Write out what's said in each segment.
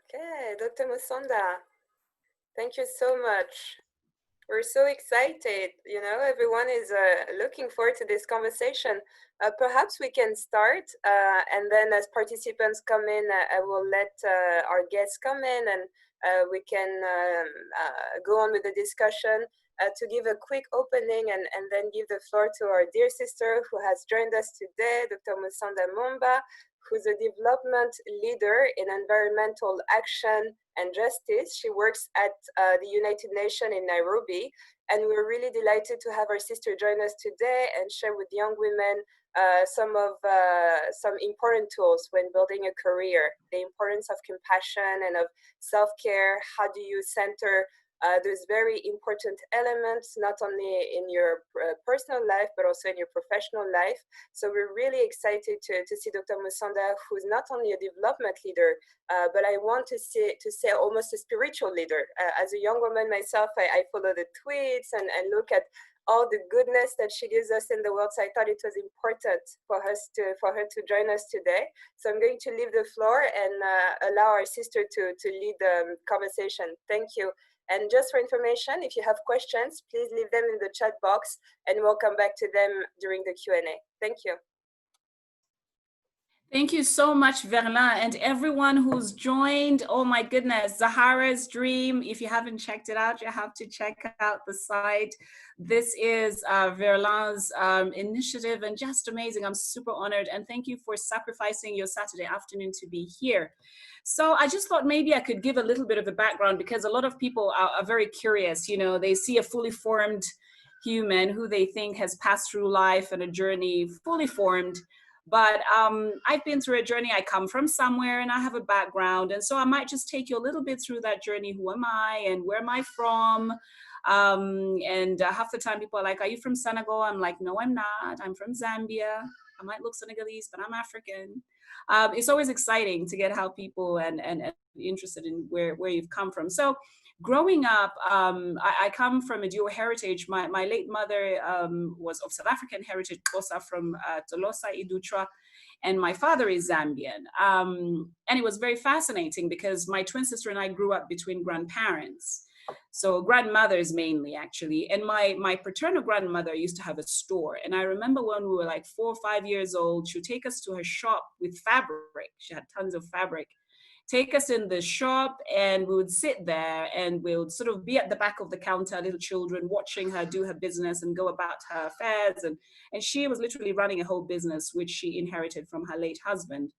Okay, Dr. Musonda, thank you so much. We're so excited. Everyone is looking forward to this conversation. Perhaps we can start, and then as participants come in, I will let our guests come in, and we can go on with the discussion. To give a quick opening and then give the floor to our dear sister who has joined us today, Dr. Musonda Mumba, who's a development leader in environmental action and justice. She works at the United Nations in Nairobi, and we're really delighted to have our sister join us today and share with young women some important tools when building a career, the importance of compassion and of self-care. How do you center those very important elements, not only in your personal life, but also in your professional life. So we're really excited to see Dr. Musonda, who's not only a development leader, but I want to say almost a spiritual leader. As a young woman myself, I follow the tweets and look at all the goodness that she gives us in the world. So I thought it was important for her to join us today. So I'm going to leave the floor and allow our sister to lead the conversation. Thank you. And just for information, if you have questions, please leave them in the chat box and we'll come back to them during the Q&A. Thank you. Thank you so much, Verlin, and everyone who's joined. Oh my goodness, Zahara's Dream. If you haven't checked it out, you have to check out the site. This is Verlin's initiative and just amazing. I'm super honored and thank you for sacrificing your Saturday afternoon to be here. So I just thought maybe I could give a little bit of a background because a lot of people are very curious. You know, they see a fully formed human who they think has passed through life and a journey fully formed. But I've been through a journey. I come from somewhere and I have a background. And so I might just take you a little bit through that journey. Who am I and where am I from? Half the time people are like, are you from Senegal? I'm like, no, I'm not. I'm from Zambia. I might look Senegalese, but I'm African. It's always exciting to get how people and interested in where you've come from. So growing up, I come from a dual heritage. My late mother was of South African heritage, Xhosa from Tolosa, Idutra, and my father is Zambian. And it was very fascinating because my twin sister and I grew up between grandparents. So grandmothers mainly, actually. And my paternal grandmother used to have a store. And I remember when we were like 4 or 5 years old, she would take us to her shop with fabric. She had tons of fabric. Take us in the shop and we would sit there and we would sort of be at the back of the counter, little children, watching her do her business and go about her affairs. And she was literally running a whole business, which she inherited from her late husband.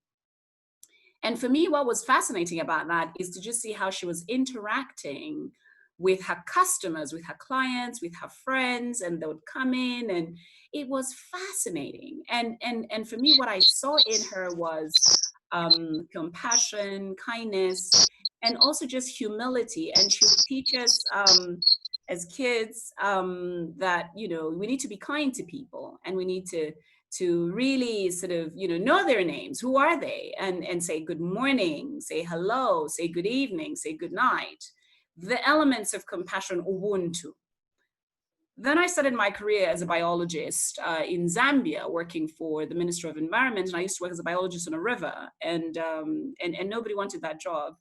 And for me, what was fascinating about that is to just see how she was interacting with her customers, with her clients, with her friends, and they would come in, and it was fascinating. And for me, what I saw in her was compassion, kindness, and also just humility. And she would teach us as kids that, you know, we need to be kind to people and we need to really sort of, you know their names. Who are they? And say good morning, say hello, say good evening, say good night. The elements of compassion, ubuntu. Then I started my career as a biologist in Zambia, working for the Minister of Environment. And I used to work as a biologist on a river. And nobody wanted that job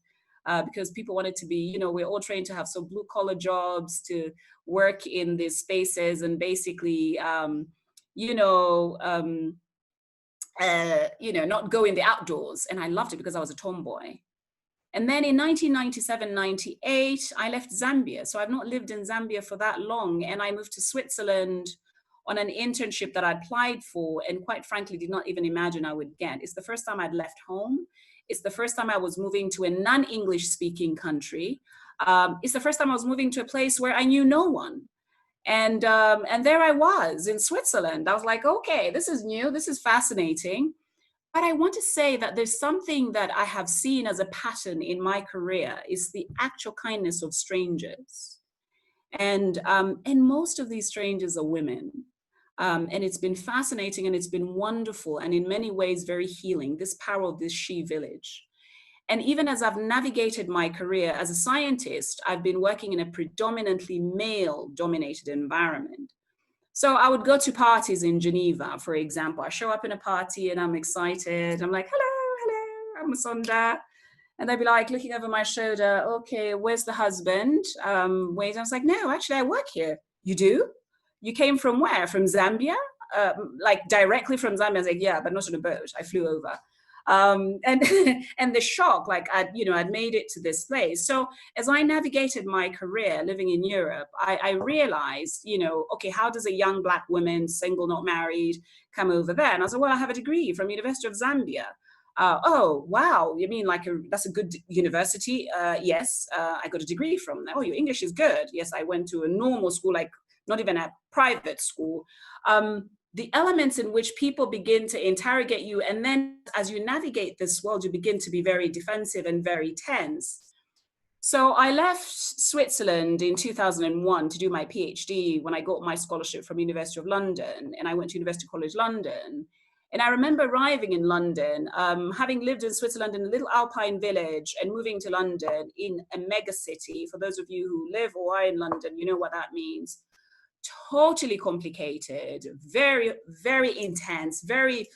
because people wanted to be, you know, we're all trained to have so blue collar jobs, to work in these spaces and basically, not go in the outdoors. And I loved it because I was a tomboy. And then in 1997, 98, I left Zambia. So I've not lived in Zambia for that long. And I moved to Switzerland on an internship that I applied for and quite frankly did not even imagine I would get. It's the first time I'd left home. It's the first time I was moving to a non-English speaking country. It's the first time I was moving to a place where I knew no one. And there I was in Switzerland. I was like, okay, this is new. This is fascinating. But I want to say that there's something that I have seen as a pattern in my career is the actual kindness of strangers. And most of these strangers are women. And it's been fascinating and it's been wonderful and in many ways very healing, this power of this she village. And even as I've navigated my career as a scientist, I've been working in a predominantly male-dominated environment. So I would go to parties in Geneva, for example. I show up in a party and I'm excited. I'm like, hello, I'm Musonda. And they'd be like looking over my shoulder, okay, where's the husband? Wait, I was like, no, actually I work here. You do? You came from where? From Zambia? Like directly from Zambia? I was like, yeah, but not on a boat. I flew over. And and the shock, like I'd made it to this place. So as I navigated my career living in Europe, I realized, okay, how does a young Black woman, single, not married, come over there? And I was like, well, I have a degree from University of Zambia. Oh, wow, you mean like that's a good university? Yes, I got a degree from there. Oh, your English is good. Yes, I went to a normal school, like not even a private school. The elements in which people begin to interrogate you, and then as you navigate this world, you begin to be very defensive and very tense. So I left Switzerland in 2001 to do my PhD when I got my scholarship from University of London, and I went to University College London. And I remember arriving in London, having lived in Switzerland in a little alpine village and moving to London in a mega city. For those of you who live or are in London, you know what that means. Totally complicated, very, very intense, very,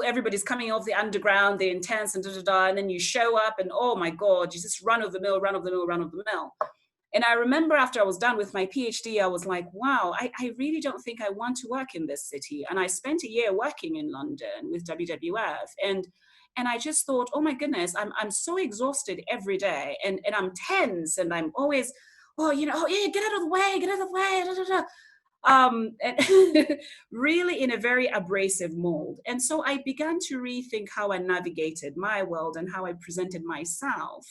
everybody's coming off the underground, they're intense and and then you show up and oh my God, you just run of the mill. And I remember after I was done with my PhD, I was like, wow, I really don't think I want to work in this city. And I spent a year working in London with WWF. And I just thought, oh my goodness, I'm so exhausted every day. And I'm tense and I'm always, oh yeah, get out of the way. And really in a very abrasive mold. And so I began to rethink how I navigated my world and how I presented myself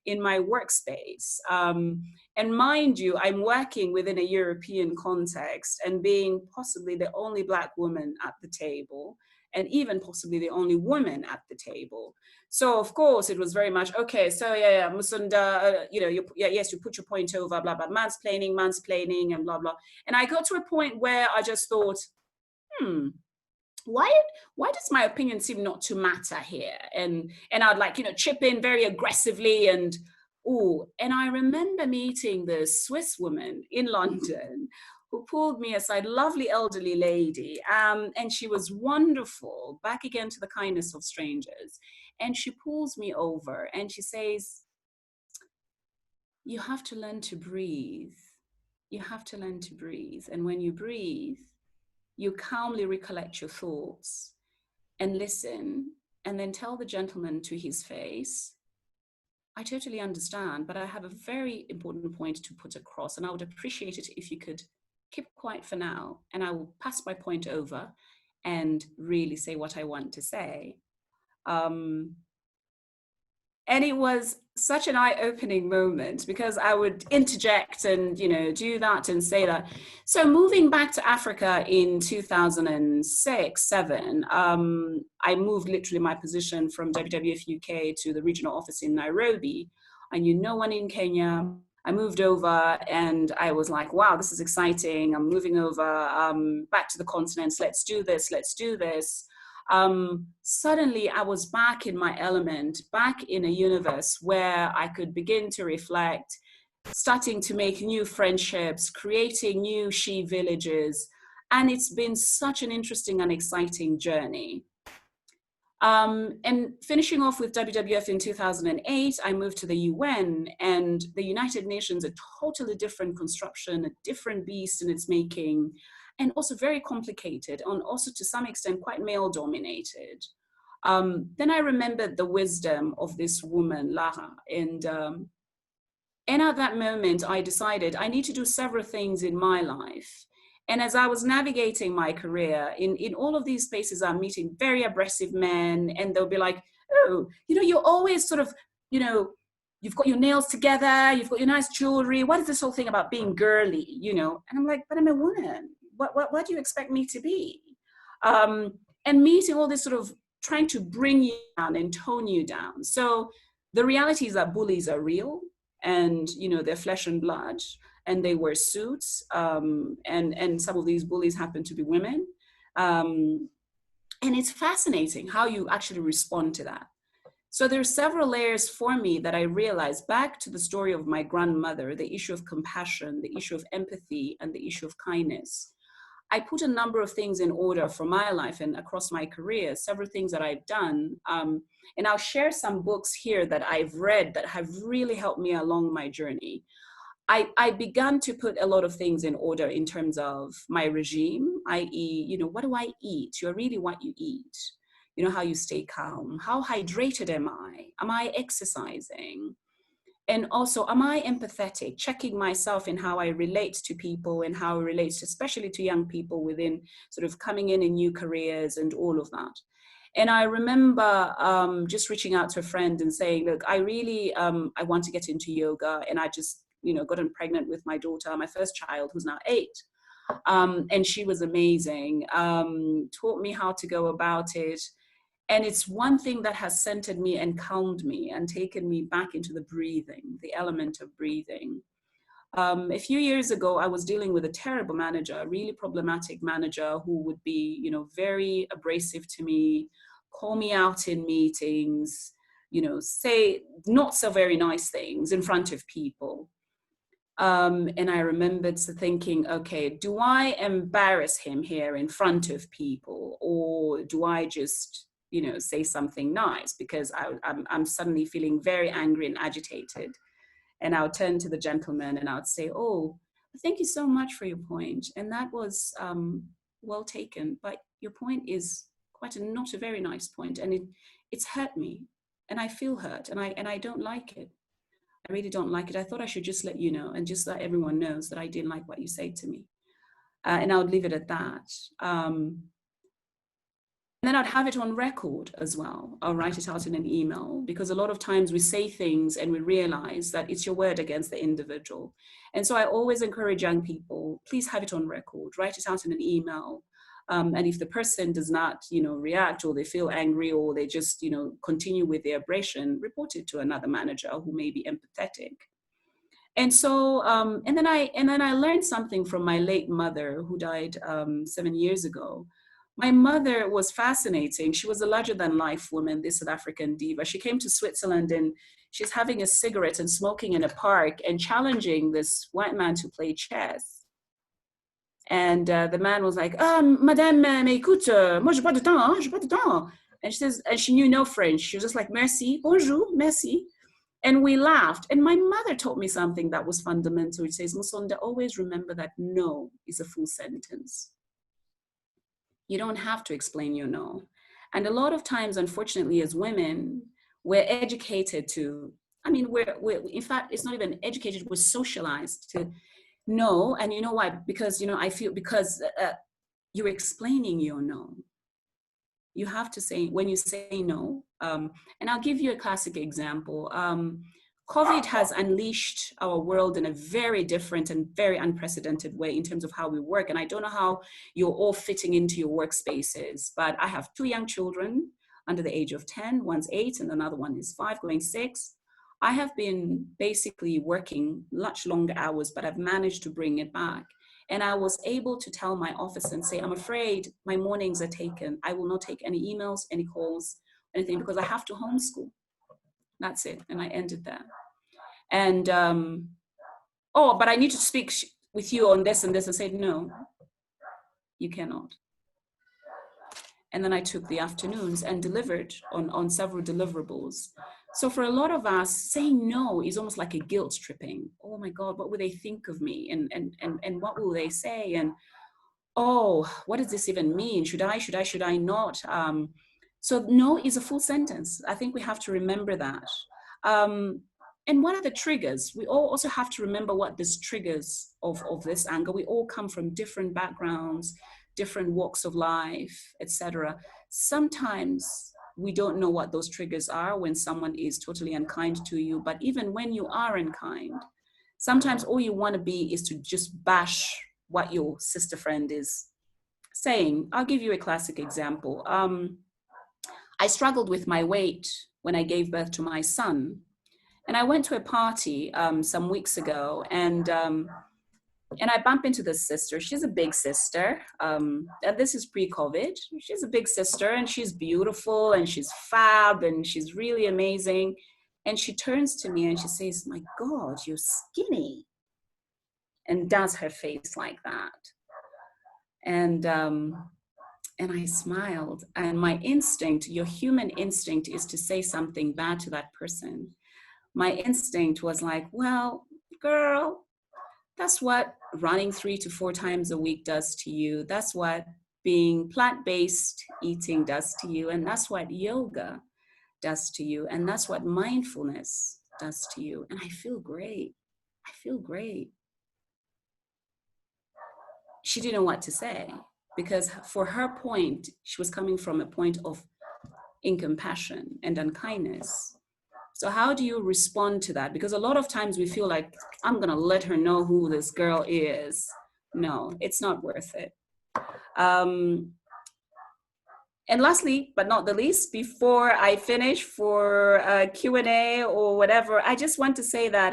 in my workspace. And mind you, I'm working within a European context and being possibly the only Black woman at the table, and even possibly the only woman at the table. So of course it was very much, okay, so yeah, Musonda, yes, you put your point over, blah, blah, mansplaining and blah, blah. And I got to a point where I just thought, why does my opinion seem not to matter here? And I'd like, chip in very aggressively and I remember meeting this Swiss woman in London who pulled me aside, lovely elderly lady, and she was wonderful, back again to the kindness of strangers. And she pulls me over and she says, you have to learn to breathe. You have to learn to breathe. And when you breathe, you calmly recollect your thoughts and listen, and then tell the gentleman to his face, I totally understand, but I have a very important point to put across, and I would appreciate it if you could keep quiet for now, and I will pass my point over and really say what I want to say. And it was such an eye-opening moment because I would interject and, do that and say that. So moving back to Africa in 2006-07, I moved literally my position from WWF UK to the regional office in Nairobi. I knew no one in Kenya. I moved over and I was like, wow, this is exciting. I'm moving over back to the continent. Let's do this. Suddenly I was back in my element, back in a universe where I could begin to reflect, starting to make new friendships, creating new she villages. And it's been such an interesting and exciting journey. And finishing off with WWF in 2008, I moved to the UN, and the United Nations, a totally different construction, a different beast in its making, and also very complicated, and also to some extent quite male dominated. Then I remembered the wisdom of this woman, Lara, and at that moment I decided I need to do several things in my life. And as I was navigating my career, in all of these spaces, I'm meeting very aggressive men, and they'll be like, oh, you're always sort of, you've got your nails together, you've got your nice jewelry. What is this whole thing about being girly, And I'm like, but I'm a woman. What do you expect me to be? And meeting all this sort of trying to bring you down and tone you down. So the reality is that bullies are real, and, they're flesh and blood, and they wear suits, and some of these bullies happen to be women. And it's fascinating how you actually respond to that. So there are several layers for me that I realized, back to the story of my grandmother, the issue of compassion, the issue of empathy, and the issue of kindness. I put a number of things in order for my life and across my career, several things that I've done. And I'll share some books here that I've read that have really helped me along my journey. I began to put a lot of things in order in terms of my regime, i.e., you know, what do I eat? You're really what you eat. You know, how you stay calm. How hydrated am I? Am I exercising? And also, am I empathetic? Checking myself in how I relate to people and how I relate, especially to young people within sort of coming in new careers and all of that. And I remember just reaching out to a friend and saying, look, I really, I want to get into yoga. And I just, you know, gotten pregnant with my daughter, my first child, who's now 8. And she was amazing, taught me how to go about it. And it's one thing that has centered me and calmed me and taken me back into the breathing, the element of breathing. A few years ago, I was dealing with a terrible manager, a really problematic manager who would be, you know, very abrasive to me, call me out in meetings, you know, say not so very nice things in front of people. And I remembered thinking, okay, do I embarrass him here in front of people, or do I just, you know, say something nice? Because I'm suddenly feeling very angry and agitated. And I would turn to the gentleman and I would say, oh, thank you so much for your point. And that was well taken. But your point is not a very nice point. And it's hurt me. And I feel hurt. And I don't like it. I really don't like it. I thought I should just let you know and just let everyone knows that I didn't like what you say to me. And I would leave it at that. And then I'd have it on record as well. I'll write it out in an email, because a lot of times we say things and we realize that it's your word against the individual. And so I always encourage young people, please have it on record, write it out in an email. And if the person does not, you know, react, or they feel angry, or they just, you know, continue with their aggression, report it to another manager who may be empathetic. And so, and then I learned something from my late mother, who died 7 years ago. My mother was fascinating. She was a larger than life woman, this South African diva. She came to Switzerland and she's having a cigarette and smoking in a park and challenging this white man to play chess. And the man was like, Madame, mais écoute, moi j'ai pas de temps, j'ai pas de temps. And she says, and she knew no French. She was just like, merci, bonjour, merci. And we laughed. And my mother taught me something that was fundamental. It says, Musonda, always remember that no is a full sentence. You don't have to explain your no. And a lot of times, unfortunately, as women, we're educated to, I mean, we're in fact, it's not even educated, we're socialized to no. And you know why? Because, you know, I feel because you're explaining your no. You have to say, when you say no, and I'll give you a classic example. COVID has unleashed our world in a very different and very unprecedented way in terms of how we work. And I don't know how you're all fitting into your workspaces, but I have 2 young children under the age of 10, one's 8 and another one is 5 going 6. I have been basically working much longer hours, but I've managed to bring it back. And I was able to tell my office and say, I'm afraid my mornings are taken. I will not take any emails, any calls, anything, because I have to homeschool. That's it. And I ended there. And, oh, but I need to speak with you on this and this. I said, no, you cannot. And then I took the afternoons and delivered on several deliverables. So for a lot of us, saying no is almost like a guilt tripping. Oh my God, what will they think of me? And what will they say? And, oh, what does this even mean? Should I not? So no is a full sentence. I think we have to remember that. And what are the triggers? We all also have to remember what these triggers of this anger. We all come from different backgrounds, different walks of life, etc. Sometimes we don't know what those triggers are when someone is totally unkind to you. But even when you are unkind, sometimes all you want to be is to just bash what your sister friend is saying. I'll give you a classic example. I struggled with my weight when I gave birth to my son. And I went to a party some weeks ago, and I bumped into this sister. She's a big sister. And this is pre-COVID. She's a big sister, and she's beautiful, and she's fab, and she's really amazing. And she turns to me and she says, my God, you're skinny. And does her face like that. And I smiled. And my instinct, your human instinct, is to say something bad to that person. My instinct was like, well, girl, that's what running 3 to 4 times a week does to you. That's what being plant-based eating does to you. And that's what yoga does to you. And that's what mindfulness does to you. And I feel great. I feel great. She didn't know what to say, because for her point, she was coming from a point of incompassion and unkindness. So how do you respond to that? Because a lot of times we feel like, I'm gonna let her know who this girl is. No, it's not worth it. And lastly, but not the least, before I finish for Q&A or whatever, I just want to say that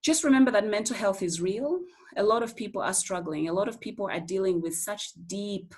just remember that mental health is real. A lot of people are struggling. A lot of people are dealing with such deep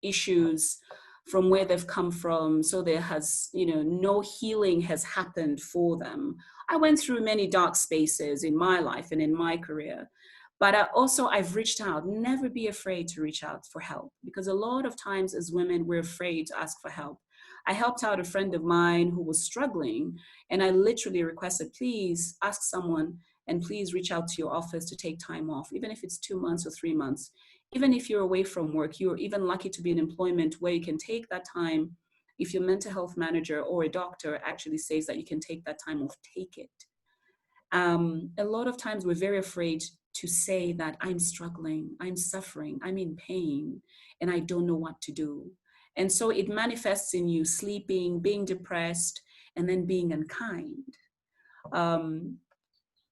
issues from where they've come from. So there has, no healing has happened for them. I went through many dark spaces in my life and in my career. But also I've reached out. Never be afraid to reach out for help, because a lot of times as women, we're afraid to ask for help. I helped out a friend of mine who was struggling, and I literally requested, please ask someone and please reach out to your office to take time off, even if it's 2 months or 3 months. Even if you're away from work, you're even lucky to be in employment where you can take that time. If your mental health manager or a doctor actually says that you can take that time off, take it. A lot of times we're very afraid to say that I'm struggling, I'm suffering, I'm in pain, and I don't know what to do. And so it manifests in you sleeping, being depressed, and then being unkind.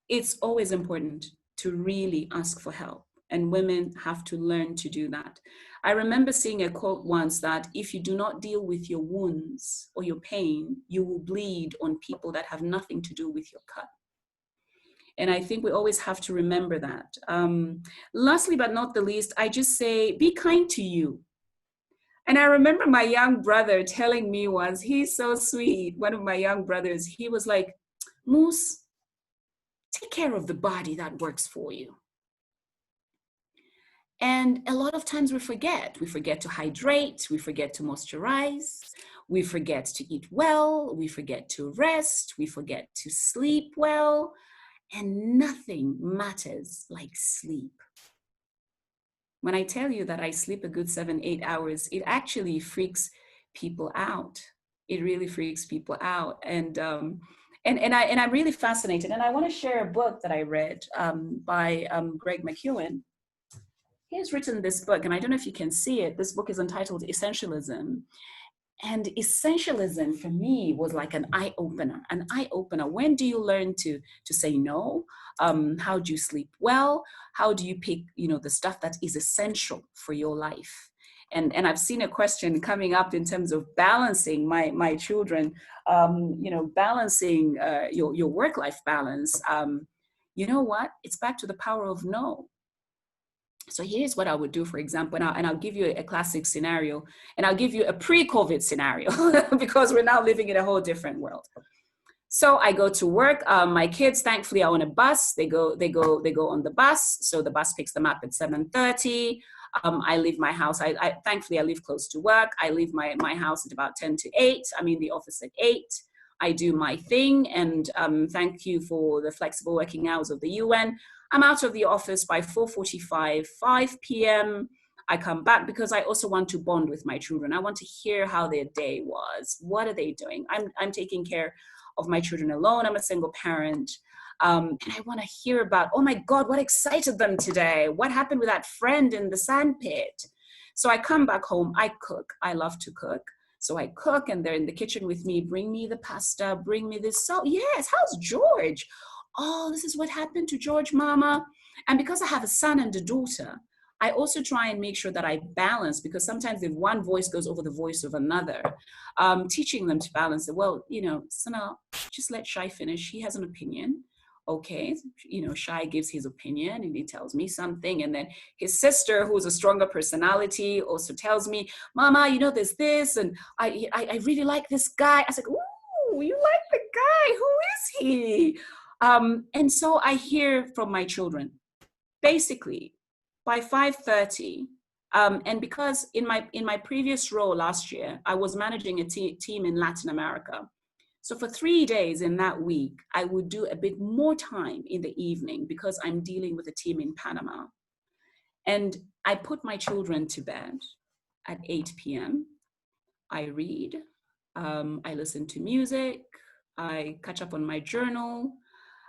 It's always important to really ask for help, and women have to learn to do that. I remember seeing a quote once that if you do not deal with your wounds or your pain, you will bleed on people that have nothing to do with your cut. And I think we always have to remember that. Lastly, but not the least, I just say, be kind to you. And I remember my young brother telling me once, he's so sweet, one of my young brothers, he was like, Moose, take care of the body that works for you. And a lot of times we forget to hydrate, we forget to moisturize, we forget to eat well, we forget to rest, we forget to sleep well, and nothing matters like sleep. When I tell you that I sleep a good 7-8 hours, it actually freaks people out. It really freaks people out. And I'm really fascinated. And I want to share a book that I read by Greg McKeown. He has written this book, and I don't know if you can see it. This book is entitled Essentialism. And essentialism for me was like an eye-opener, When do you learn to say no? How do you sleep well? How do you pick, the stuff that is essential for your life? And I've seen a question coming up in terms of balancing my children, balancing your work-life balance. You know what? It's back to the power of no. So here's what I would do, for example, and I'll give you a classic scenario, and I'll give you a pre-COVID scenario because we're now living in a whole different world. So I go to work. My kids, thankfully, are on a bus. They go on the bus. So the bus picks them up at 7:30. I leave my house. Thankfully, I live close to work. I leave my house at about 10 to 8. I'm in the office at 8. I do my thing, and thank you for the flexible working hours of the UN. I'm out of the office by 4:45, 5 p.m. I come back because I also want to bond with my children. I want to hear how their day was. What are they doing? I'm taking care of my children alone. I'm a single parent. And I want to hear about, oh my God, what excited them today? What happened with that friend in the sandpit? So I come back home, I cook. I love to cook. So I cook, and they're in the kitchen with me. Bring me the pasta, bring me this salt. Yes, how's George? Oh, this is what happened to George, Mama. And because I have a son and a daughter, I also try and make sure that I balance, because sometimes if one voice goes over the voice of another, teaching them to balance it. Well, Sana, just let Shai finish. He has an opinion. Okay, Shai gives his opinion and he tells me something. And then his sister, who's a stronger personality, also tells me, Mama, there's this, and I really like this guy. I was like, ooh, you like the guy? Who is he? And so I hear from my children, basically, by 5:30, and because in my previous role last year, I was managing a team in Latin America. So for 3 days in that week, I would do a bit more time in the evening because I'm dealing with a team in Panama. And I put my children to bed at 8 p.m. I read, I listen to music, I catch up on my journal.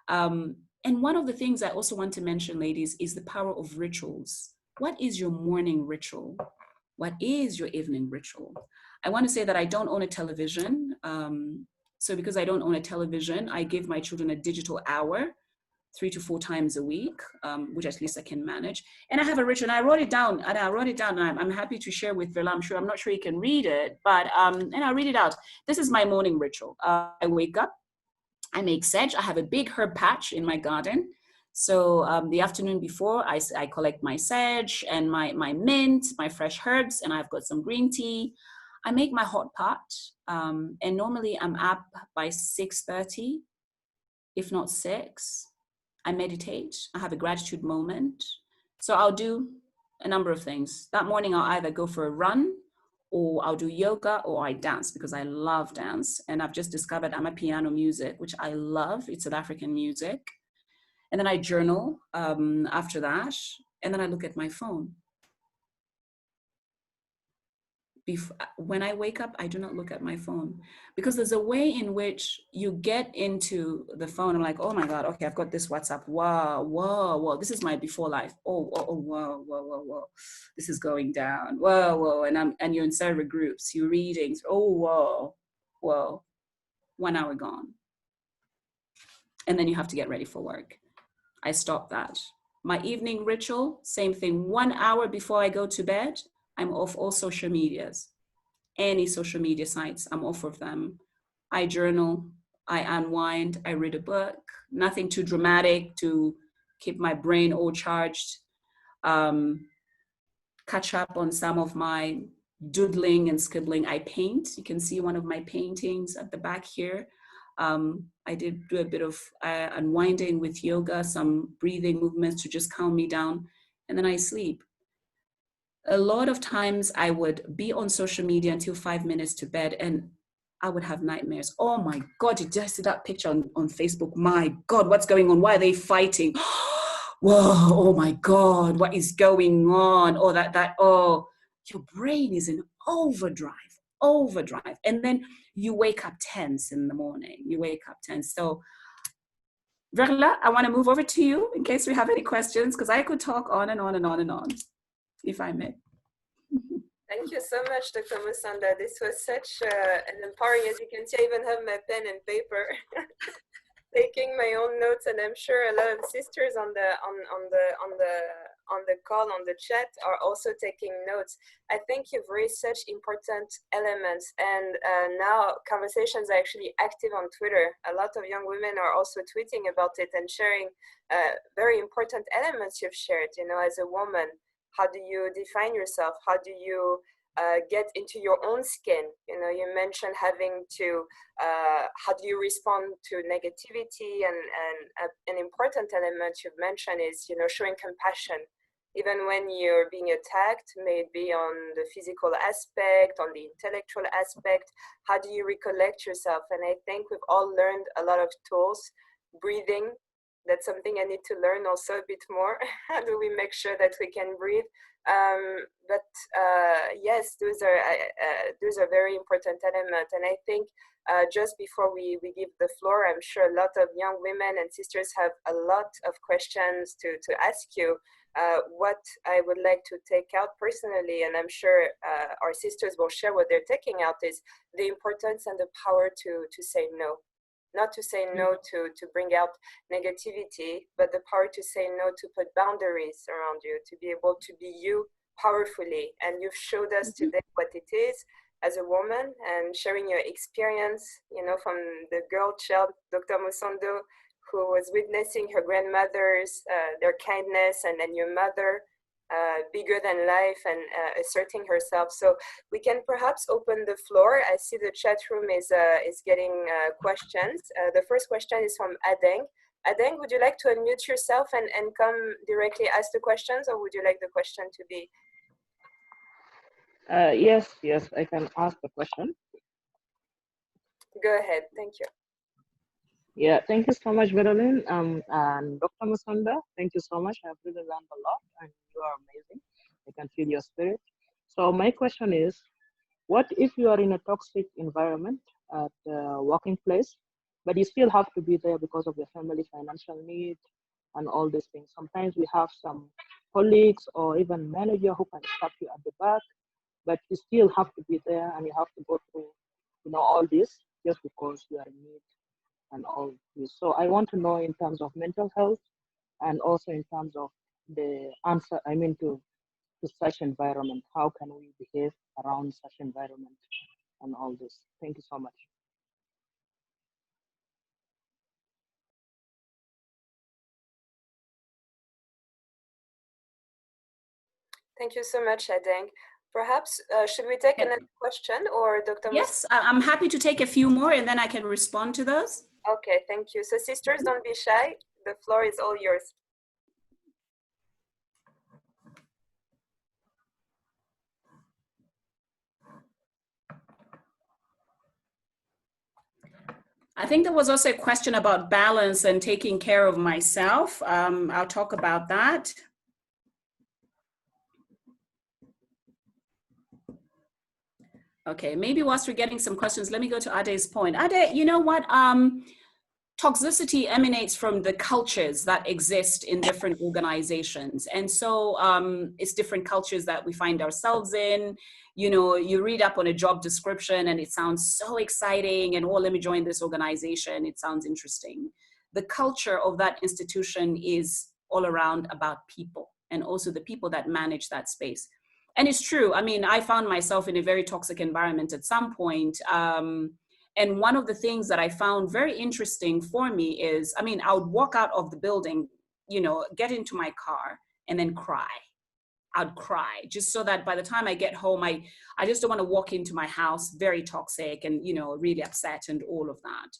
And one of the things I also want to mention, ladies, is the power of rituals. What is your morning ritual? What is your evening ritual? I want to say that I don't own a television. So because I don't own a television, I give my children a digital hour 3 to 4 times a week, which at least I can manage. And I have a ritual, and I wrote it down, and I'm happy to share with Verla. I'm not sure you can read it, but, and I'll read it out. This is my morning ritual. I wake up, I make sedge. I have a big herb patch in my garden. So the afternoon before, I collect my sedge and my mint, my fresh herbs, and I've got some green tea. I make my hot pot, and normally I'm up by 6:30, if not 6. I meditate. I have a gratitude moment. So I'll do a number of things. That morning, I'll either go for a run, or I'll do yoga, or I dance because I love dance. And I've just discovered I'm a piano music, which I love. It's South African music. And then I journal after that. And then I look at my phone. When I wake up, I do not look at my phone, because there's a way in which you get into the phone. I'm like, oh my God, okay, I've got this WhatsApp. Whoa. This is my before life. Whoa. This is going down. Whoa. And you're in several groups, you're reading. Oh, whoa. 1 hour gone. And then you have to get ready for work. I stop that. My evening ritual, same thing. 1 hour before I go to bed, I'm off all social medias. Any social media sites, I'm off of them. I journal, I unwind, I read a book, nothing too dramatic to keep my brain all charged. Catch up on some of my doodling and scribbling. I paint. You can see one of my paintings at the back here. I did do a bit of unwinding with yoga, some breathing movements to just calm me down, and then I sleep. A lot of times I would be on social media until 5 minutes to bed, and I would have nightmares. Oh my God, did you see that picture on Facebook? My God, what's going on? Why are they fighting? Whoa, oh my God, what is going on? Oh, your brain is in overdrive. And then you wake up tense in the morning. So Verla, I want to move over to you in case we have any questions, because I could talk on and on, if I may. Thank you so much, Dr. Musonda. This was such an empowering, as you can see, I even have my pen and paper, taking my own notes, and I'm sure a lot of sisters on the call, on the chat, are also taking notes. I think you've raised such important elements, and now conversations are actually active on Twitter. A lot of young women are also tweeting about it and sharing very important elements you've shared. You know, as a woman, how do you define yourself? How do you get into your own skin? You know, you mentioned having to, how do you respond to negativity? And an important element you've mentioned is, you know, showing compassion. Even when you're being attacked, maybe on the physical aspect, on the intellectual aspect, how do you recollect yourself? And I think we've all learned a lot of tools. Breathing, that's something I need to learn also a bit more. How do we make sure that we can breathe? Yes, those are very important elements. And I think just before we give the floor, I'm sure a lot of young women and sisters have a lot of questions to ask you. What I would like to take out personally, and I'm sure our sisters will share what they're taking out, is the importance and the power to say no. Not to say no to bring out negativity, but the power to say no, to put boundaries around you, to be able to be you powerfully. And you've showed us today what it is as a woman, and sharing your experience, you know, from the girl child, Dr. Musonda, who was witnessing her grandmothers, their kindness, and then your mother, bigger than life, and asserting herself. So we can perhaps open the floor. I see the chat room is getting questions. The first question is from Adeng. Adeng, would you like to unmute yourself and come directly ask the questions, or would you like the question to be? Yes, I can ask the question. Go ahead, thank you. Yeah, thank you so much, Veroline. And Dr. Musonda, thank you so much. I've really learned a lot, and you are amazing. I can feel your spirit. So my question is, what if you are in a toxic environment at a working place, but you still have to be there because of your family financial need and all these things? Sometimes we have some colleagues or even manager who can stop you at the back, but you still have to be there, and you have to go through, all this just because you are in need and all this. So I want to know in terms of mental health and also in terms of the answer, to such environment, how can we behave around such environment and all this? Thank you so much. Thank you so much, Adeng. Perhaps, should we take another question, or Dr. Yes, I'm happy to take a few more and then I can respond to those. Okay, thank you. So sisters, don't be shy. The floor is all yours. I think there was also a question about balance and taking care of myself. I'll talk about that. Okay, maybe whilst we're getting some questions, let me go to Ade's point. Ade, you know what? Toxicity emanates from the cultures that exist in different organizations. And so it's different cultures that we find ourselves in. You know, you read up on a job description and it sounds so exciting and, oh, let me join this organization. It sounds interesting. The culture of that institution is all around about people and also the people that manage that space. And it's true. I mean, I found myself in a very toxic environment at some point. And one of the things that I found very interesting for me is, I mean, I would walk out of the building, you know, get into my car and then cry. I'd cry just so that by the time I get home, I just don't want to walk into my house very toxic and, you know, really upset and all of that.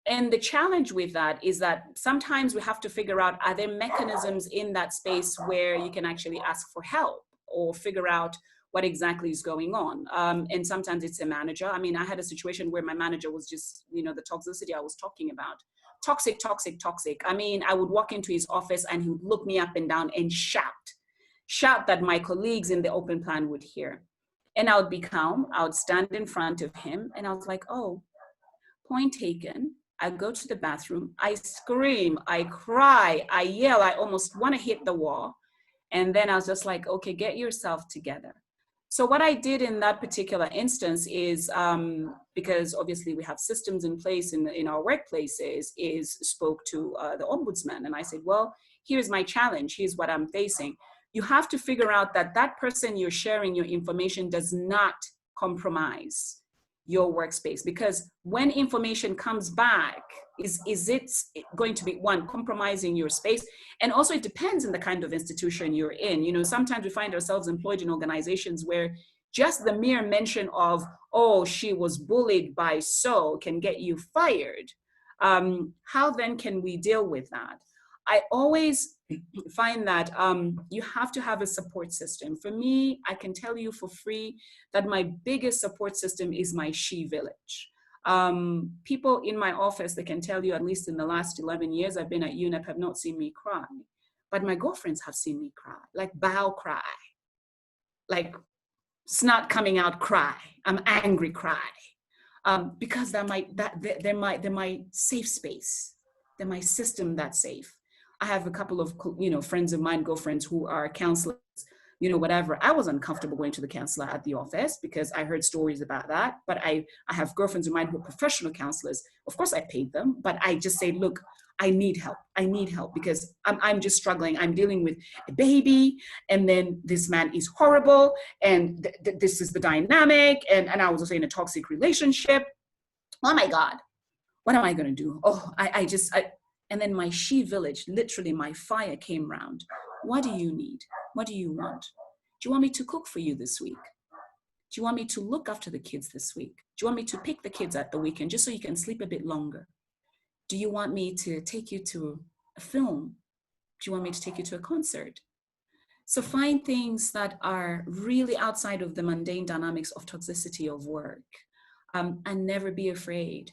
And the challenge with that is that sometimes we have to figure out, are there mechanisms in that space where you can actually ask for help or figure out what exactly is going on. And sometimes it's a manager. I mean, I had a situation where my manager was just, you know, the toxicity I was talking about. Toxic, toxic, toxic. I mean, I would walk into his office and he would look me up and down and shout that my colleagues in the open plan would hear. And I would be calm. I would stand in front of him and I was like, oh, point taken. I go to the bathroom. I scream, I cry, I yell, I almost want to hit the wall. And then I was just like, okay, get yourself together. So what I did in that particular instance is, because obviously we have systems in place in our workplaces, is spoke to the ombudsman. And I said, well, here's my challenge. Here's what I'm facing. You have to figure out that that person you're sharing your information does not compromise your workspace, because when information comes back, is it going to be, one, compromising your space? And also it depends on the kind of institution you're in. You know, sometimes we find ourselves employed in organizations where just the mere mention of, oh, she was bullied by so, can get you fired. How then can we deal with that? I always find that you have to have a support system. For me, I can tell you for free that my biggest support system is my She Village. People in my office, they can tell you, at least in the last 11 years I've been at UNEP, have not seen me cry. But my girlfriends have seen me cry, like bow cry, like snot coming out cry, I'm angry cry. Because they're my safe space. They're my system that's safe. I have a couple of, you know, friends of mine, girlfriends who are counselors, you know, whatever. I was uncomfortable going to the counselor at the office because I heard stories about that. But I have girlfriends of mine who are professional counselors. Of course, I paid them, but I just say, look, I need help. I need help because I'm just struggling. I'm dealing with a baby, and then this man is horrible, and this is the dynamic, and I was also in a toxic relationship. Oh my God, what am I going to do? Oh, and then my She Village, literally my fire came round. What do you need? What do you want? Do you want me to cook for you this week? Do you want me to look after the kids this week? Do you want me to pick the kids at the weekend just so you can sleep a bit longer? Do you want me to take you to a film? Do you want me to take you to a concert? So find things that are really outside of the mundane dynamics of toxicity of work, and never be afraid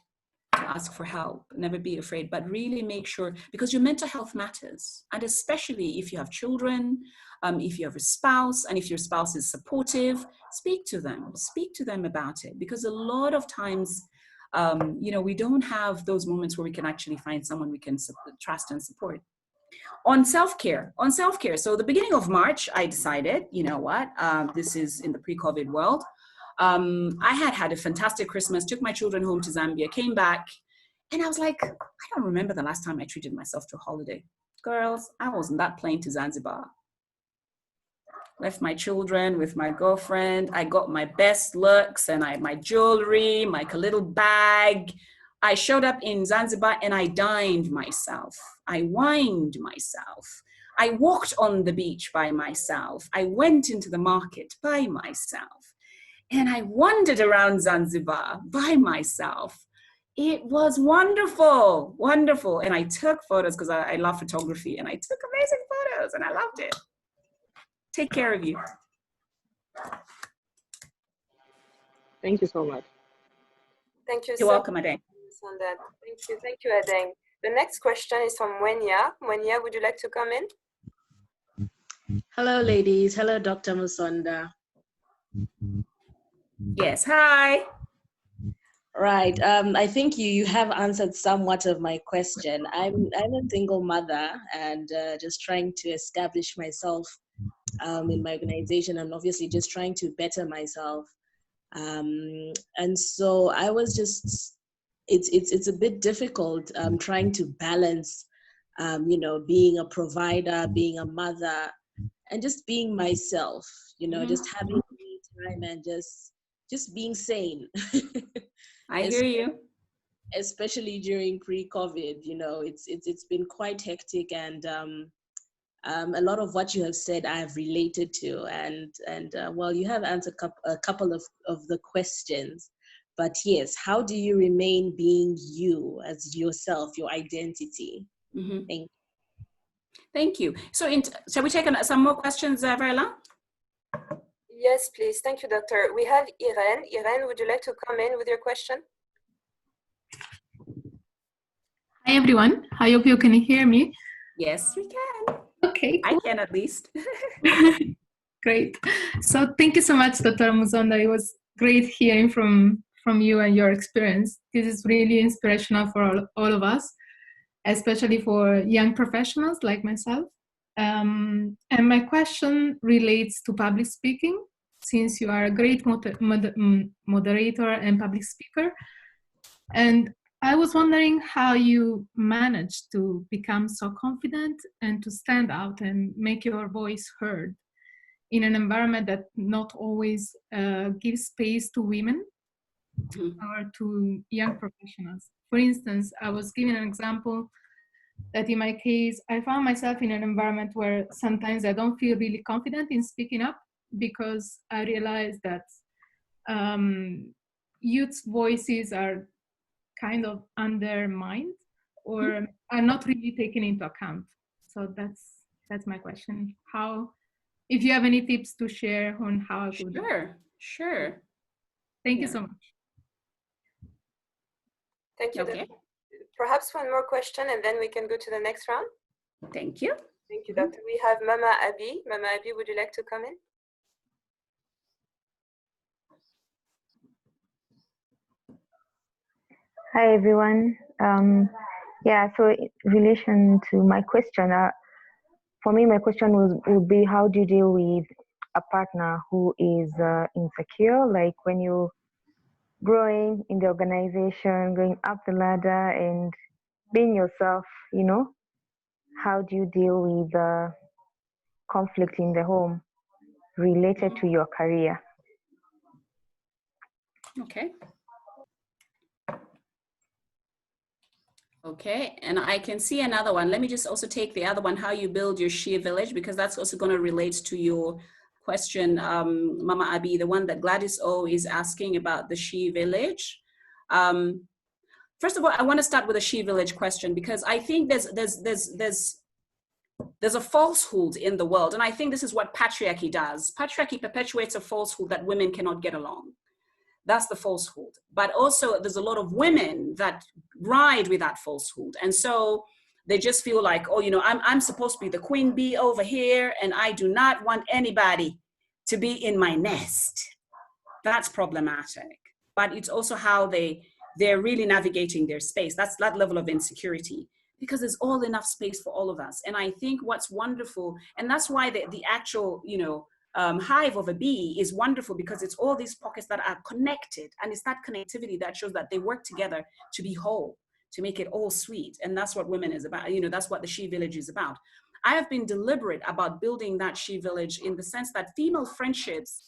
to ask for help. Never be afraid, but really make sure, because your mental health matters. And especially if you have children, if you have a spouse, and if your spouse is supportive, speak to them about it. Because a lot of times, you know, we don't have those moments where we can actually find someone we can trust and support. On self-care. So the beginning of March, I decided, you know what, this is in the pre-COVID world. I had a fantastic Christmas, took my children home to Zambia, came back, and I was like, I don't remember the last time I treated myself to a holiday. Girls, I wasn't that plane to Zanzibar. Left my children with my girlfriend. I got my best looks and I had my jewelry, my little bag. I showed up in Zanzibar and I dined myself. I wined myself. I walked on the beach by myself. I went into the market by myself. And I wandered around Zanzibar by myself. It was wonderful, wonderful. And I took photos because I love photography, and I took amazing photos and I loved it. Take care of you. Thank you so much. Thank you. You're welcome, Adeng. Thank you, Adeng. The next question is from Wenya. Wenya, would you like to come in? Hello, ladies. Hello, Dr. Musonda. Yes, hi. Right. I think you have answered somewhat of my question. I'm a single mother and just trying to establish myself in my organization, and obviously just trying to better myself. And so I was just, it's a bit difficult trying to balance, you know, being a provider, being a mother, and just being myself, you know, just having me time and just being sane. I hear you. Especially during pre-COVID, you know, it's been quite hectic, and a lot of what you have said I have related to, and well, you have answered a couple of the questions, but yes, how do you remain being you as yourself, your identity? Thank you. So shall we take some more questions, Verla? Yes, please. Thank you, doctor. We have Irene. Irene, would you like to come in with your question? Hi, everyone. I hope you can hear me. Yes, we can. Okay, cool. I can at least. Great. So thank you so much, Dr. Musonda. It was great hearing from you and your experience. This is really inspirational for all of us, especially for young professionals like myself. And my question relates to public speaking, since you are a great moderator and public speaker. And I was wondering how you managed to become so confident and to stand out and make your voice heard in an environment that not always gives space to women or to young professionals. For instance, I was giving an example that in my case, I found myself in an environment where sometimes I don't feel really confident in speaking up, because I realized that youth's voices are kind of undermined or are not really taken into account. So that's my question. How, if you have any tips to share on how I could. Sure. Thank you so much. Thank you. Okay. Perhaps one more question and then we can go to the next round. Thank you. Thank you, doctor. We have Mama Abi. Mama Abi, would you like to come in? Hi, everyone. Yeah, so in relation to my question, for me, my question would be, how do you deal with a partner who is insecure? Like when you're growing in the organization, going up the ladder and being yourself, you know, how do you deal with conflict in the home related to your career? Okay, and I can see another one. Let me just also take the other one, how you build your Shia village, because that's also going to relate to your question, Mama Abi, the one that Gladys O is asking about the Shia village. first of all, I want to start with a she village question, because I think there's a falsehood in the world. And I think this is what patriarchy does. Patriarchy perpetuates a falsehood that women cannot get along. That's the falsehood. But also there's a lot of women that ride with that falsehood. And so they just feel like, oh, you know, I'm supposed to be the queen bee over here, and I do not want anybody to be in my nest. That's problematic. But it's also how they're really navigating their space. That's that level of insecurity, because there's all enough space for all of us. And I think what's wonderful, and that's why the actual, you know, hive of a bee is wonderful, because it's all these pockets that are connected, and it's that connectivity that shows that they work together to be whole, to make it all sweet. And that's what women is about. You know, that's what the she village is about. I have been deliberate about building that she village in the sense that female friendships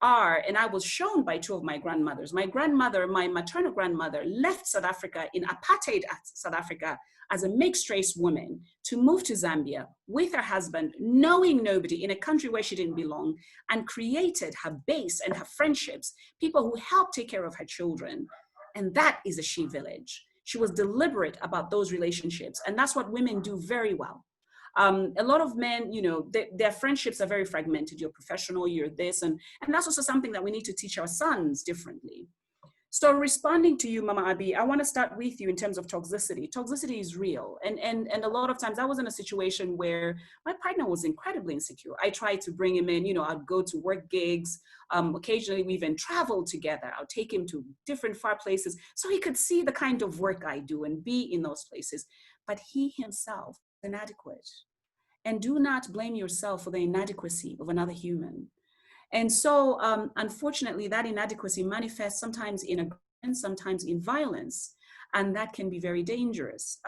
are, and I was shown by two of my grandmothers. My grandmother, my maternal grandmother, left South Africa in apartheid South Africa as a mixed race woman to move to Zambia with her husband, knowing nobody, in a country where she didn't belong, and created her base and her friendships, people who helped take care of her children. And that is a she village. She was deliberate about those relationships. And that's what women do very well. A lot of men, you know, their friendships are very fragmented. You're professional, you're this, and that's also something that we need to teach our sons differently. So responding to you, Mama Abi, I want to start with you in terms of toxicity. Toxicity is real. And a lot of times I was in a situation where my partner was incredibly insecure. I tried to bring him in, you know, I'd go to work gigs. Occasionally we even traveled together. I'll take him to different far places so he could see the kind of work I do and be in those places. But he himself is inadequate. And do not blame yourself for the inadequacy of another human. And so, unfortunately, that inadequacy manifests sometimes in aggression, sometimes in violence, and that can be very dangerous.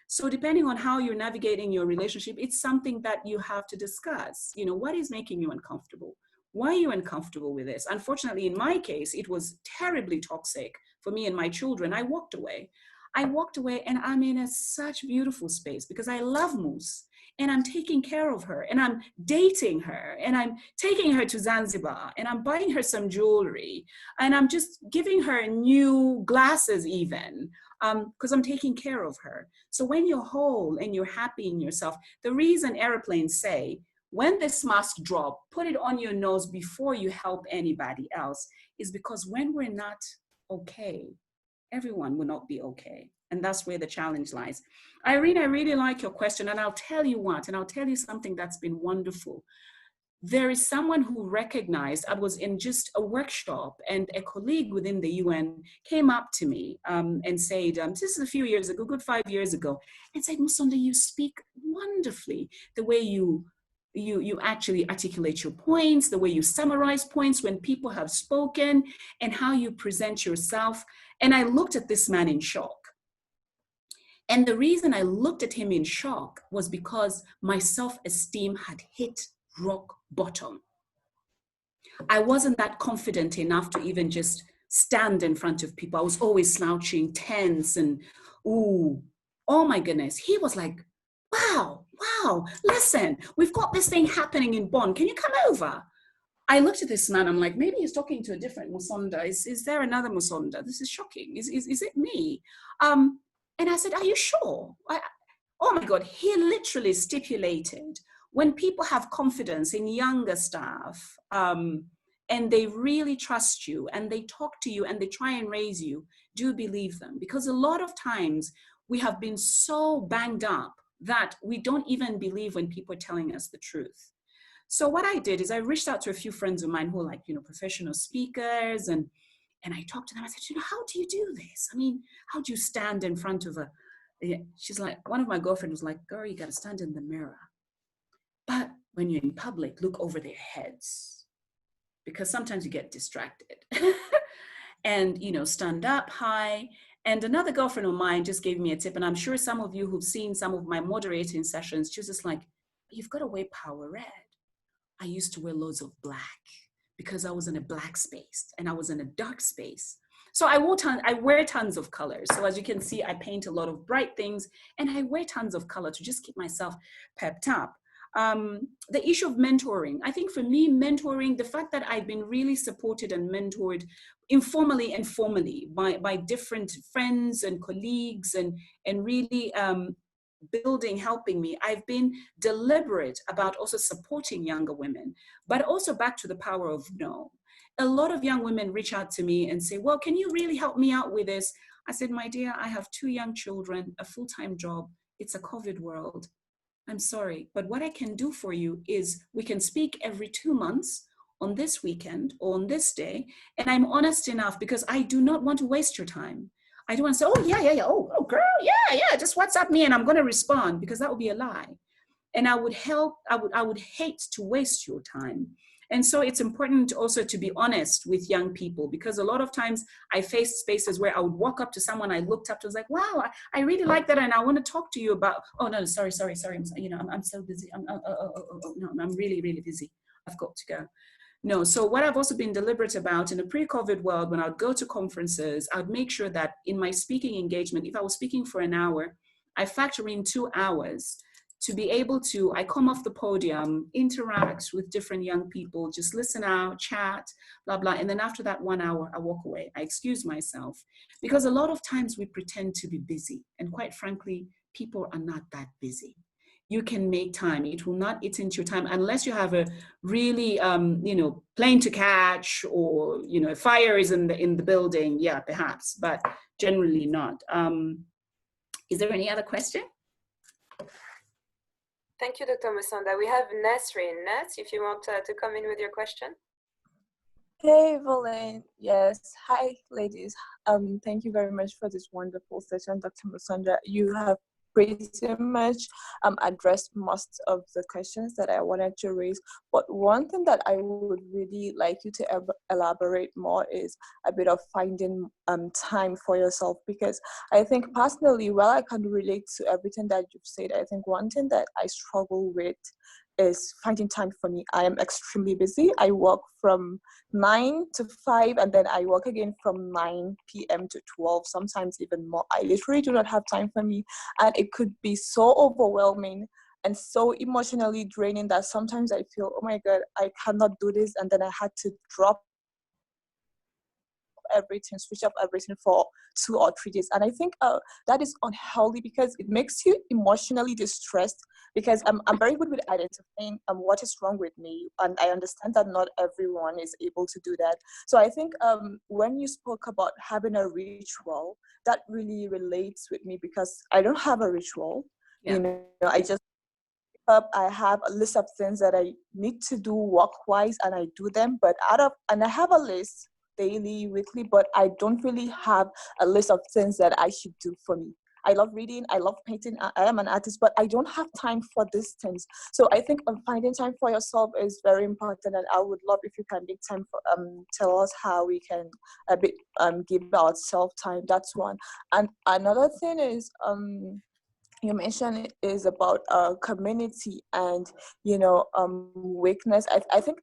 So depending on how you're navigating your relationship, it's something that you have to discuss. You know, what is making you uncomfortable? Why are you uncomfortable with this? Unfortunately, in my case, it was terribly toxic for me and my children. I walked away. And I'm in such beautiful space because I love Moose. And I'm taking care of her, and I'm dating her, and I'm taking her to Zanzibar, and I'm buying her some jewelry, and I'm just giving her new glasses even, because I'm taking care of her. So when you're whole and you're happy in yourself, the reason airplanes say, when this mask drop, put it on your nose before you help anybody else, is because when we're not okay, everyone will not be okay. And that's where the challenge lies. Irene, I really like your question, and I'll tell you what, and I'll tell you something that's been wonderful. There is someone who recognized, I was in just a workshop, and a colleague within the UN came up to me and said, this is a few years ago, good 5 years ago, and said, Musonda, you speak wonderfully. The way you actually articulate your points, the way you summarize points when people have spoken, and how you present yourself. And I looked at this man in shock. And the reason I looked at him in shock was because my self-esteem had hit rock bottom. I wasn't that confident enough to even just stand in front of people. I was always slouching, tense, and ooh, oh my goodness. He was like, wow, listen, we've got this thing happening in Bonn. Can you come over? I looked at this man, I'm like, maybe he's talking to a different Musonda. Is there another Musonda? This is shocking. Is it me? And I said, are you sure? Oh my God, he literally stipulated when people have confidence in younger staff and they really trust you and they talk to you and they try and raise you, do believe them. Because a lot of times we have been so banged up that we don't even believe when people are telling us the truth. So what I did is I reached out to a few friends of mine who are like, you know, professional speakers, and I talked to them. I said, you know, how do you do this? I mean, how do you stand in front of she's like, one of my girlfriends was like, girl, you got to stand in the mirror. But when you're in public, look over their heads, because sometimes you get distracted. And, you know, stand up high. And another girlfriend of mine just gave me a tip. And I'm sure some of you who've seen some of my moderating sessions, she was just like, you've got to wear power red. I used to wear loads of black because I was in a black space and I was in a dark space. So I wear tons of colors. So as you can see, I paint a lot of bright things and I wear tons of color to just keep myself pepped up. The issue of mentoring. I think for me, mentoring, the fact that I've been really supported and mentored informally and formally by different friends and colleagues and really helping me. I've been deliberate about also supporting younger women, but also back to the power of no. A lot of young women reach out to me and say, well, can you really help me out with this? I said, my dear, I have 2 young children, a full-time job. It's a COVID world. I'm sorry, but what I can do for you is we can speak every 2 months on this weekend or on this day. And I'm honest enough because I do not want to waste your time. I don't want to say, oh, yeah. Oh, girl, yeah. Just WhatsApp me and I'm going to respond, because that would be a lie. And I would hate to waste your time. And so it's important also to be honest with young people, because a lot of times I faced spaces where I would walk up to someone I looked up to, was like, wow, I really like that. And I want to talk to you about, oh no, sorry. I'm so busy. No, I'm really, really busy. I've got to go. No, so what I've also been deliberate about in a pre-COVID world, when I would go to conferences, I would make sure that in my speaking engagement, if I was speaking for an hour, I factor in 2 hours to be able to, I come off the podium, interact with different young people, just listen out, chat, blah, blah. And then after that 1 hour, I walk away. I excuse myself, because a lot of times we pretend to be busy. And quite frankly, people are not that busy. You can make time. It will not eat into your time unless you have a really, plane to catch, or, fire is in the building. Yeah, perhaps, but generally not. Is there any other question? Thank you, Dr. Musonda. We have Nasrin. Nas, if you want to come in with your question. Hey, Valeen. Yes. Hi, ladies. Thank you very much for this wonderful session, Dr. Musonda. You have pretty much addressed most of the questions that I wanted to raise. But one thing that I would really like you to elaborate more is a bit of finding time for yourself, because I think personally, while I can relate to everything that you've said, I think one thing that I struggle with is finding time for me. I am extremely busy. I work from 9 to 5, and then I work again from 9 p.m. to 12, sometimes even more. I literally do not have time for me. And it could be so overwhelming and so emotionally draining that sometimes I feel, oh my God, I cannot do this. And then I had to drop everything, switch up everything for 2 or 3 days. And I think that is unhealthy, because it makes you emotionally distressed, because I'm very good with identifying what is wrong with me. And I understand that not everyone is able to do that. So I think when you spoke about having a ritual, that really relates with me, because I don't have a ritual. Yeah. I just up, I have a list of things that I need to do work-wise, and I do them. But and I have a list daily, weekly, but I don't really have a list of things that I should do for me. I love reading, I love painting, I am an artist, but I don't have time for these things. So I think finding time for yourself is very important, and I would love if you can make time for, tell us how we can give ourselves time. That's one. And another thing is, you mentioned is about community and weakness. I think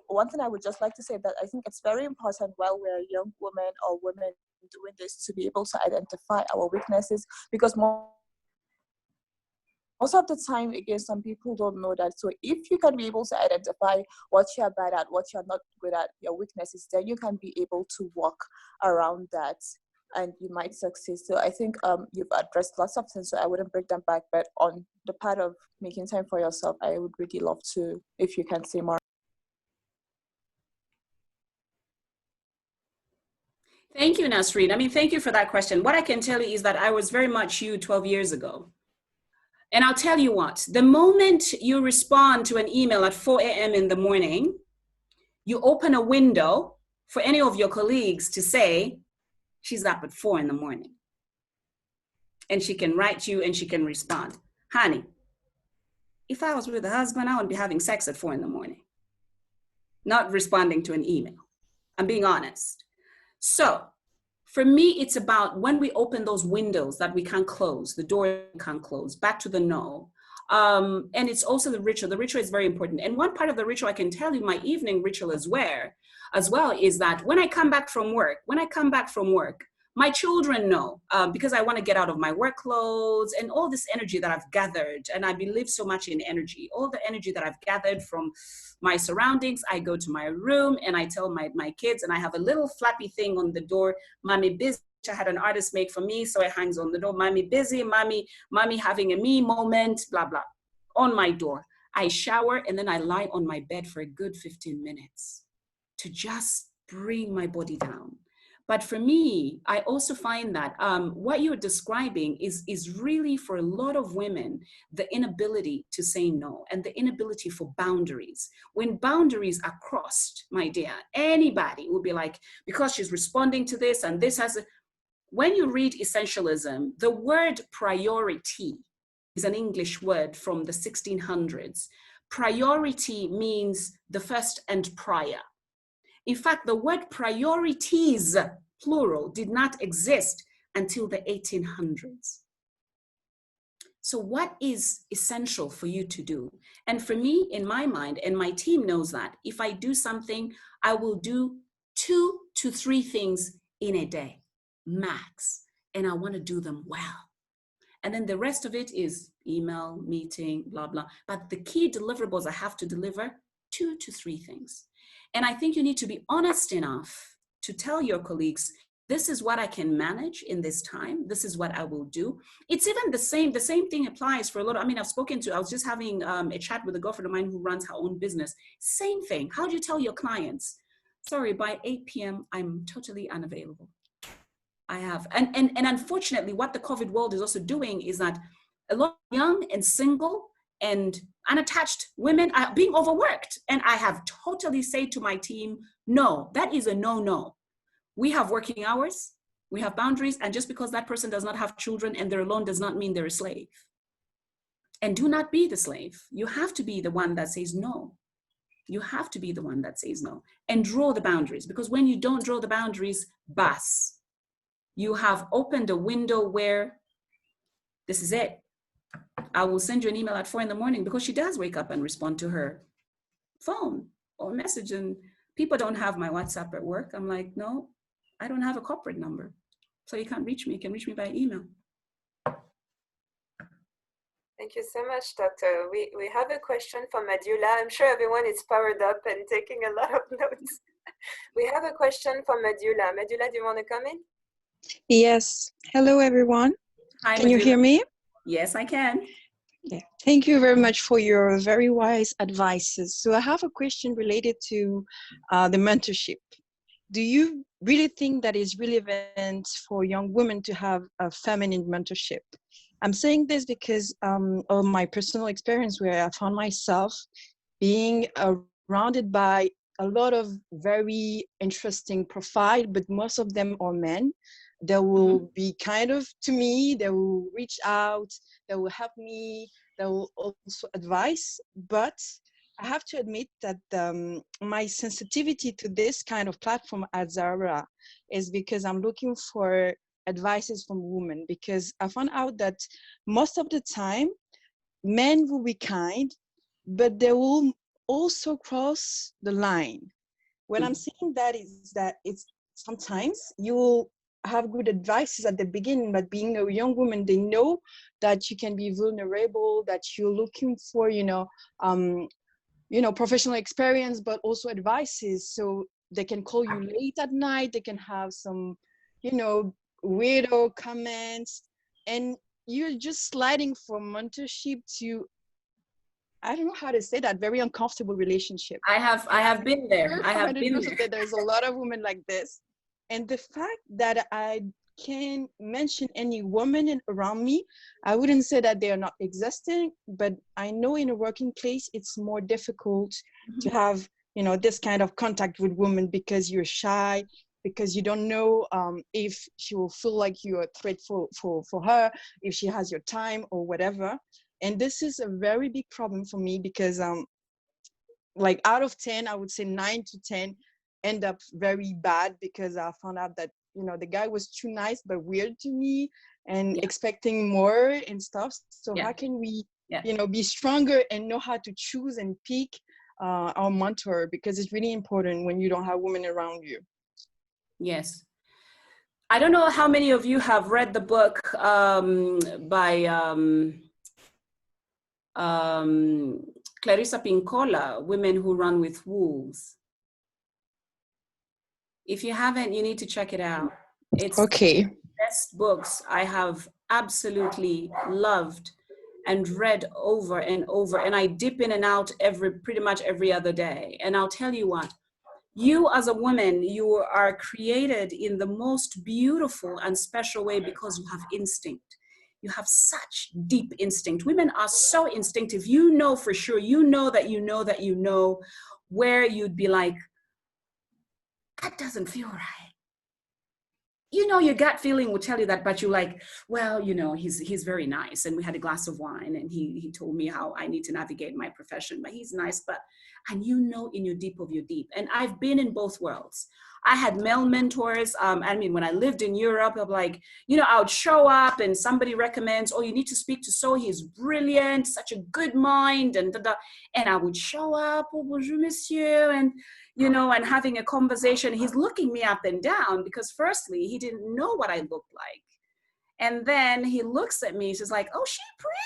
one thing I would just like to say that I think it's very important while we're young women or women doing this to be able to identify our weaknesses, because most of the time, again, some people don't know that. So if you can be able to identify what you're bad at, what you're not good at, your weaknesses, then you can be able to work around that, and you might succeed. So I think you've addressed lots of things, so I wouldn't break them back. But on the part of making time for yourself, I would really love to, if you can say more. Thank you, Nasrin. I mean, thank you for that question. What I can tell you is that I was very much you 12 years ago. And I'll tell you what, the moment you respond to an email at 4 a.m. in the morning, you open a window for any of your colleagues to say, she's up at 4 in the morning. And she can write you and she can respond. Honey, if I was with a husband, I wouldn't be having sex at 4 in the morning. Not responding to an email. I'm being honest. So for me, it's about when we open those windows that we can't close, the door can't close, back to the no. And it's also the ritual. The ritual is very important. And one part of the ritual, I can tell you, my evening ritual as well, is that when I come back from work, My children know, because I want to get out of my work clothes and all this energy that I've gathered. And I believe so much in energy. All the energy that I've gathered from my surroundings, I go to my room and I tell my kids, and I have a little flappy thing on the door, "Mommy busy," which I had an artist make for me. So it hangs on the door, "Mommy busy, mommy having a me moment," blah, blah, on my door. I shower and then I lie on my bed for a good 15 minutes to just bring my body down. But for me, I also find that what you're describing is really, for a lot of women, the inability to say no and the inability for boundaries. When boundaries are crossed, my dear, anybody will be like, because she's responding to this and this has a... When you read Essentialism, the word priority is an English word from the 1600s. Priority means the first and prior. In fact, the word priorities, plural, did not exist until the 1800s. So what is essential for you to do? And for me, in my mind, and my team knows that, if I do something, I will do 2 to 3 things in a day, max. And I want to do them well. And then the rest of it is email, meeting, blah, blah. But the key deliverables I have to deliver, 2 to 3 things. And I think you need to be honest enough to tell your colleagues, this is what I can manage in this time. This is what I will do. It's even the same thing applies for a lot of, I was just having a chat with a girlfriend of mine who runs her own business. Same thing. How do you tell your clients? Sorry, by 8 p.m., I'm totally unavailable. I have, and unfortunately, what the COVID world is also doing is that a lot of young and single and unattached women are being overworked. And I have totally said to my team, no, that is a no. We have working hours, we have boundaries, and just because that person does not have children and they're alone does not mean they're a slave. And do not be the slave. You have to be the one that says no. You have to be the one that says no and draw the boundaries, because when you don't draw the boundaries, bas. You have opened a window where this is it. I will send you an email at 4 a.m. because she does wake up and respond to her phone or message, and people don't have my WhatsApp at work. I'm like, no, I don't have a corporate number. So you can't reach me. You can reach me by email. Thank you so much, Doctor. We have a question from Madula. I'm sure everyone is powered up and taking a lot of notes. We have a question from Madula. Madula, do you want to come in? Yes. Hello, everyone. Hi, can you hear me? Yes, I can. Yeah. Thank you very much for your very wise advices. So I have a question related to the mentorship. Do you really think that is relevant for young women to have a feminine mentorship? I'm saying this because of my personal experience, where I found myself being surrounded by a lot of very interesting profile, but most of them are men. They will be kind of to me, they will reach out, they will help me, they will also advise. But I have to admit that my sensitivity to this kind of platform at Zahara is because I'm looking for advices from women, because I found out that most of the time men will be kind, but they will also cross the line. What I'm saying that is that it's sometimes you will have good advices at the beginning, but being a young woman, they know that you can be vulnerable, that you're looking for, professional experience, but also advices. So they can call you late at night, they can have some, weirdo comments, and you're just sliding from mentorship to, I don't know how to say that, very uncomfortable relationship. I have been there. I have been there. There's a lot of women like this. And the fact that I can mention any woman around me, I wouldn't say that they are not existing, but I know in a working place, it's more difficult to have, this kind of contact with women, because you're shy, because you don't know if she will feel like you're a threat for her, if she has your time or whatever. And this is a very big problem for me, because like out of 10, I would say 9 to 10 end up very bad, because I found out that, the guy was too nice, but weird to me, and expecting more and stuff. So how can we, be stronger and know how to choose and pick our mentor? Because it's really important when you don't have women around you. Yes. I don't know how many of you have read the book by Clarissa Pinkola, Women Who Run with Wolves. If you haven't, you need to check it out. It's Okay. one of the best books I have absolutely loved and read over and over. And I dip in and out pretty much every other day. And I'll tell you what, you as a woman, you are created in the most beautiful and special way because you have instinct. You have such deep instinct. Women are so instinctive. You know for sure, you know that you know that you know where you'd be like, that doesn't feel right. You know, your gut feeling will tell you that, but you're like, well, you know, he's very nice. And we had a glass of wine and he told me how I need to navigate my profession, but he's nice. And you know, in your deep of your deep. And I've been in both worlds. I had male mentors. I mean, when I lived in Europe, I'm like, you know, I would show up and somebody recommends, oh, you need to speak to so, he's brilliant, such a good mind, and and I would show up, oh, bonjour, monsieur, and you know, and having a conversation. He's looking me up and down because firstly, he didn't know what I looked like. And then he looks at me, he's like, oh, she's pretty.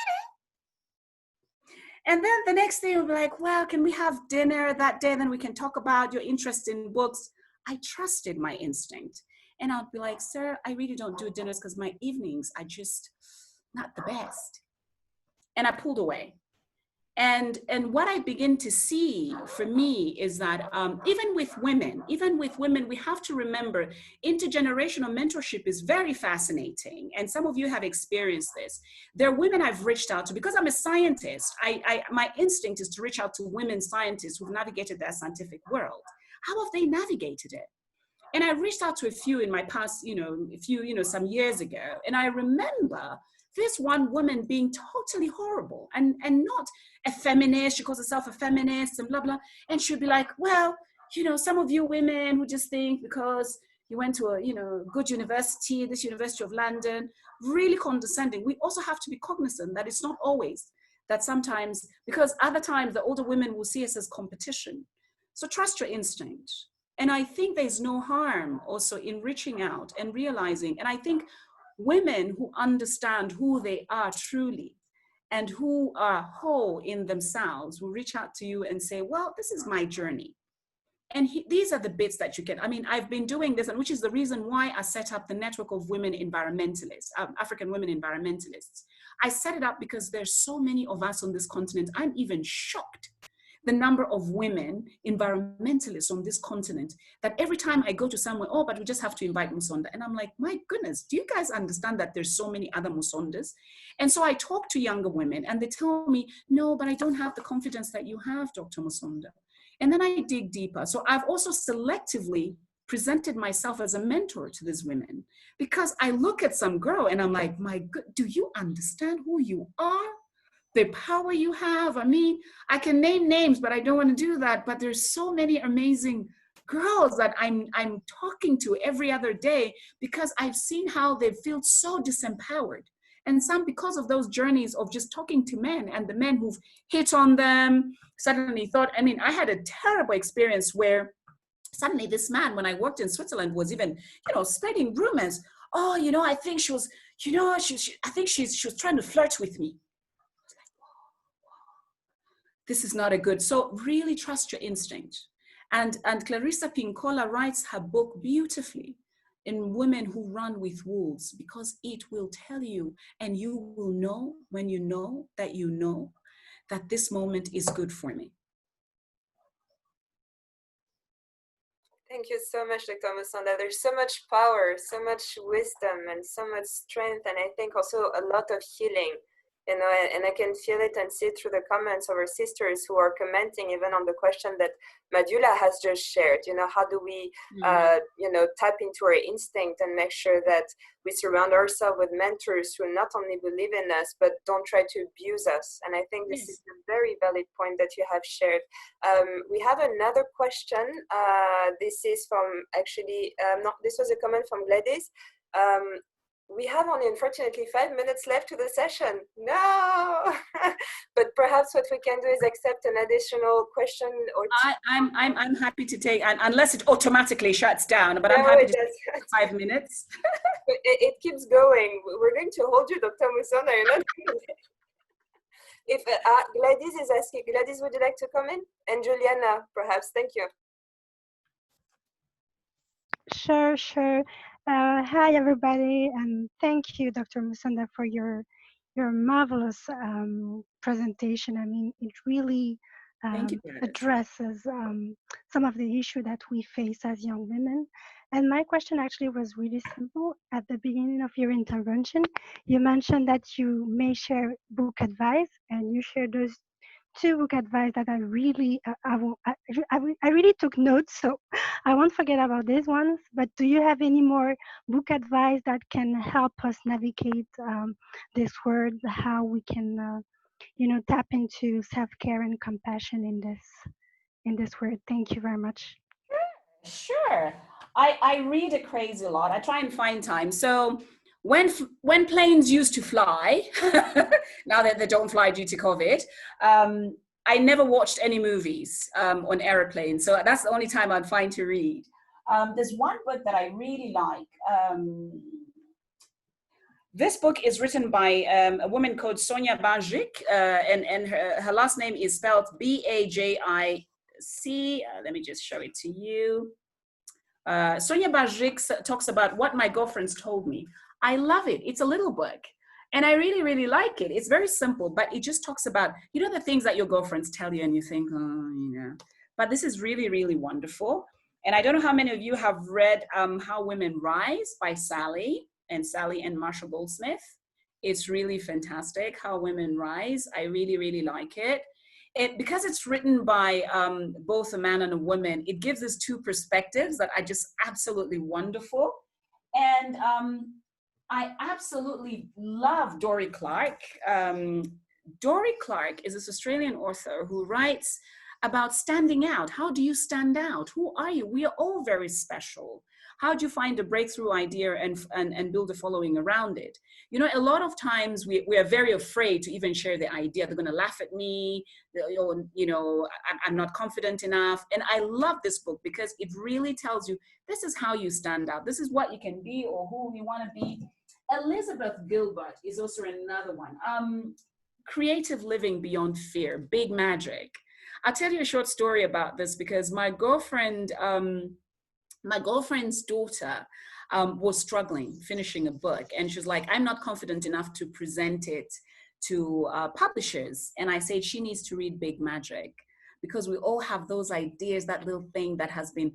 And then the next day we'll be like, well, can we have dinner that day? Then we can talk about your interest in books. I trusted my instinct. And I'd be like, sir, I really don't do dinners because my evenings are just not the best. And I pulled away. And what I begin to see for me is that even with women, we have to remember intergenerational mentorship is very fascinating. And some of you have experienced this. There are women I've reached out to because I'm a scientist. My instinct is to reach out to women scientists who've navigated their scientific world. How have they navigated it? And I reached out to a few in my past, some years ago. And I remember this one woman being totally horrible and not a feminist. She calls herself a feminist and blah, blah. And she'd be like, well, you know, some of you women who just think because you went to a, good university, this University of London, really condescending. We also have to be cognizant that it's not always, that sometimes, because other times the older women will see us as competition. So trust your instinct. And I think there's no harm also in reaching out and realizing, and I think women who understand who they are truly and who are whole in themselves will reach out to you and say, well, this is my journey. And these are the bits that you get. I mean, I've been doing this, and which is the reason why I set up the network of women environmentalists, African women environmentalists. I set it up because there's so many of us on this continent. I'm even shocked the number of women environmentalists on this continent, that every time I go to somewhere, oh, but we just have to invite Musonda. And I'm like, my goodness, do you guys understand that there's so many other Musondas? And so I talk to younger women and they tell me, no, but I don't have the confidence that you have, Dr. Musonda. And then I dig deeper. So I've also selectively presented myself as a mentor to these women because I look at some girl and I'm like, my God, do you understand who you are? The power you have. I mean, I can name names, but I don't want to do that. But there's so many amazing girls that I'm talking to every other day because I've seen how they feel so disempowered. And some because of those journeys of just talking to men and the men who've hit on them, suddenly thought, I mean, I had a terrible experience where suddenly this man, when I worked in Switzerland, was even, spreading rumors. Oh, I think she was, I think she was trying to flirt with me. This is not a good, so really trust your instinct. And Clarissa Pinkola writes her book beautifully in Women Who Run with Wolves, because it will tell you, and you will know when you know that this moment is good for me. Thank you so much, Dr. Musonda. There's so much power, so much wisdom, and so much strength, and I think also a lot of healing. And I can feel it and see it through the comments of our sisters who are commenting even on the question that Madhula has just shared. How do we, tap into our instinct and make sure that we surround ourselves with mentors who not only believe in us, but don't try to abuse us. And I think this is a very valid point that you have shared. We have another question. This is from, actually, this was a comment from Gladys. we have only, unfortunately, 5 minutes left to the session. No! But perhaps what we can do is accept an additional question or two. I'm happy to take, unless it automatically shuts down, but No, I'm happy to does. take 5 minutes. It keeps going. We're going to hold you, Dr. Musonda. You're not going to... If Gladys is asking, Gladys, would you like to come in? And Juliana, perhaps. Thank you. Sure, sure. Hi, everybody, and thank you, Dr. Musonda, for your marvelous presentation. I mean, it really addresses some of the issues that we face as young women. And my question actually was really simple. At the beginning of your intervention, you mentioned that you may share book advice, and you shared those 2 book advice that I really, I really took notes, so I won't forget about these ones. But do you have any more book advice that can help us navigate this world, how we can, you know, tap into self-care and compassion in this world? Thank you very much. Sure. I read a crazy lot. I try and find time. So when planes used to fly, now that they don't fly due to COVID, I never watched any movies on airplanes. So that's the only time I'd find to read. There's one book that I really like. This book is written by a woman called Sonia Bajic, and her last name is spelled Bajic. Let me just show it to you. Sonia Bajic talks about what my girlfriends told me. I love it. It's a little book. And I really, really like it. It's very simple, but it just talks about, you know, the things that your girlfriends tell you and you think, oh, you know. But this is really, really wonderful. And I don't know how many of you have read How Women Rise by Sally and Marshall Goldsmith. It's really fantastic, How Women Rise. I really, really like it. Because it's written by both a man and a woman, it gives us 2 perspectives that are just absolutely wonderful. And I absolutely love Dory Clark. Dory Clark is this Australian author who writes about standing out. How do you stand out? Who are you? We are all very special. How do you find a breakthrough idea and build a following around it? You know, a lot of times we are very afraid to even share the idea. They're going to laugh at me. You know, I'm not confident enough. And I love this book because it really tells you, this is how you stand out. This is what you can be or who you want to be. Elizabeth Gilbert is also another one. Creative Living Beyond Fear, Big Magic. I'll tell you a short story about this because my girlfriend's daughter was struggling finishing a book, and she was like, I'm not confident enough to present it to publishers. And I said she needs to read Big Magic, because we all have those ideas, that little thing that has been,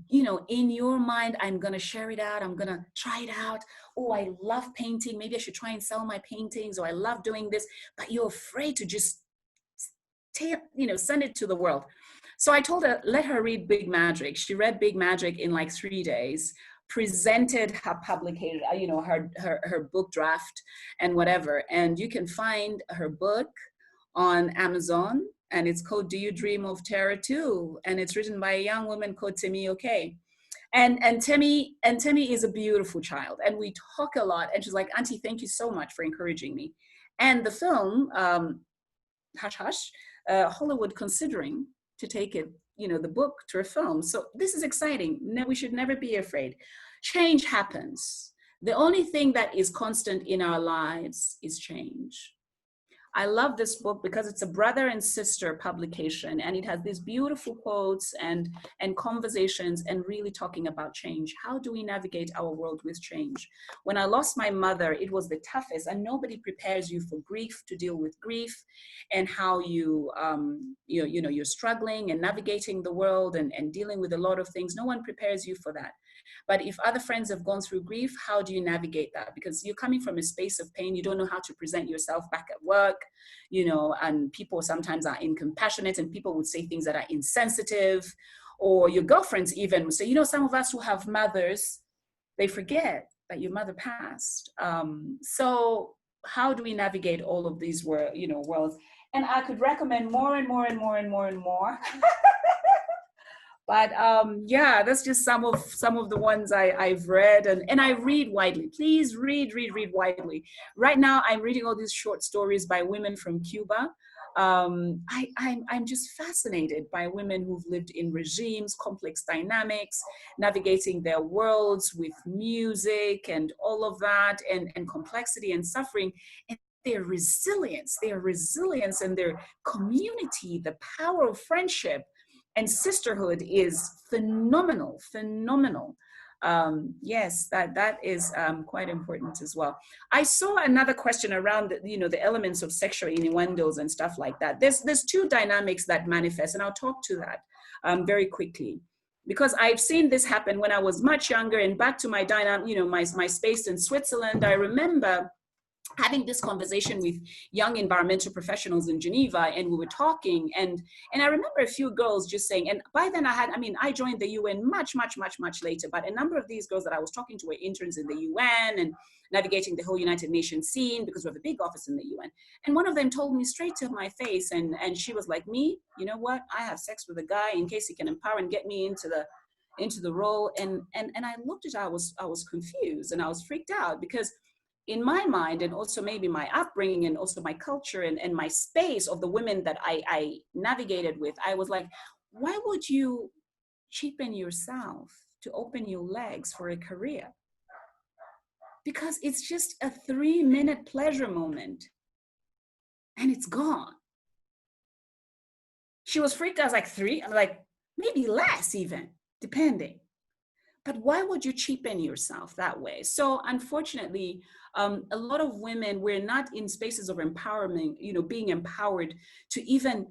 you know, in your mind. I'm gonna share it out, I'm gonna try it out. Oh, I love painting, maybe I should try and sell my paintings, or I love doing this, but you're afraid to just send it to the world. So I told her, let her read Big Magic. She read Big Magic in like 3 days, presented her publication, her book draft and whatever. And you can find her book on Amazon, and it's called Do You Dream of Terror Too? And it's written by a young woman called Temi Okay. And Temi is a beautiful child, and we talk a lot. And she's like, Auntie, thank you so much for encouraging me. And the film, Hush Hush, Hollywood considering to take it, the book to a film. So this is exciting. No, we should never be afraid. Change happens. The only thing that is constant in our lives is change. I love this book because it's a brother and sister publication, and it has these beautiful quotes and conversations and really talking about change. How do we navigate our world with change? When I lost my mother, it was the toughest, and nobody prepares you for grief, to deal with grief, and how you're struggling and navigating the world and dealing with a lot of things. No one prepares you for that. But if other friends have gone through grief, how do you navigate that? Because you're coming from a space of pain, you don't know how to present yourself back at work, and people sometimes are incompassionate, and people would say things that are insensitive, or your girlfriends even would say, some of us who have mothers, they forget that your mother passed. So how do we navigate all of these worlds? And I could recommend more and more and more and more and more. But yeah, that's just some of the ones I've read, and I read widely. Please read widely. Right now, I'm reading all these short stories by women from Cuba. I'm just fascinated by women who've lived in regimes, complex dynamics, navigating their worlds with music and all of that, and complexity and suffering, and their resilience and their community, the power of friendship and sisterhood is phenomenal. Yes, that is quite important as well. I saw another question around the elements of sexual innuendos and stuff like that. There's two dynamics that manifest, and I'll talk to that very quickly, because I've seen this happen when I was much younger. And back to my dynamic, my space in Switzerland, I remember having this conversation with young environmental professionals in Geneva, and we were talking, and I remember a few girls just saying, and by then I joined the UN much later, but a number of these girls that I was talking to were interns in the UN and navigating the whole United Nations scene, because we have a big office in the UN. And one of them told me straight to my face, and she was like, me, you know what, I have sex with a guy in case he can empower and get me into the role. And I looked at her, I was confused and I was freaked out, because in my mind, and also maybe my upbringing and also my culture and my space of the women that I navigated with, I was like, why would you cheapen yourself to open your legs for a career? Because it's just a 3-minute pleasure moment and it's gone. She was freaked out. I was like, 3? I'm like, maybe less even, depending. But why would you cheapen yourself that way? So unfortunately, a lot of women, we're not in spaces of empowerment, being empowered to even,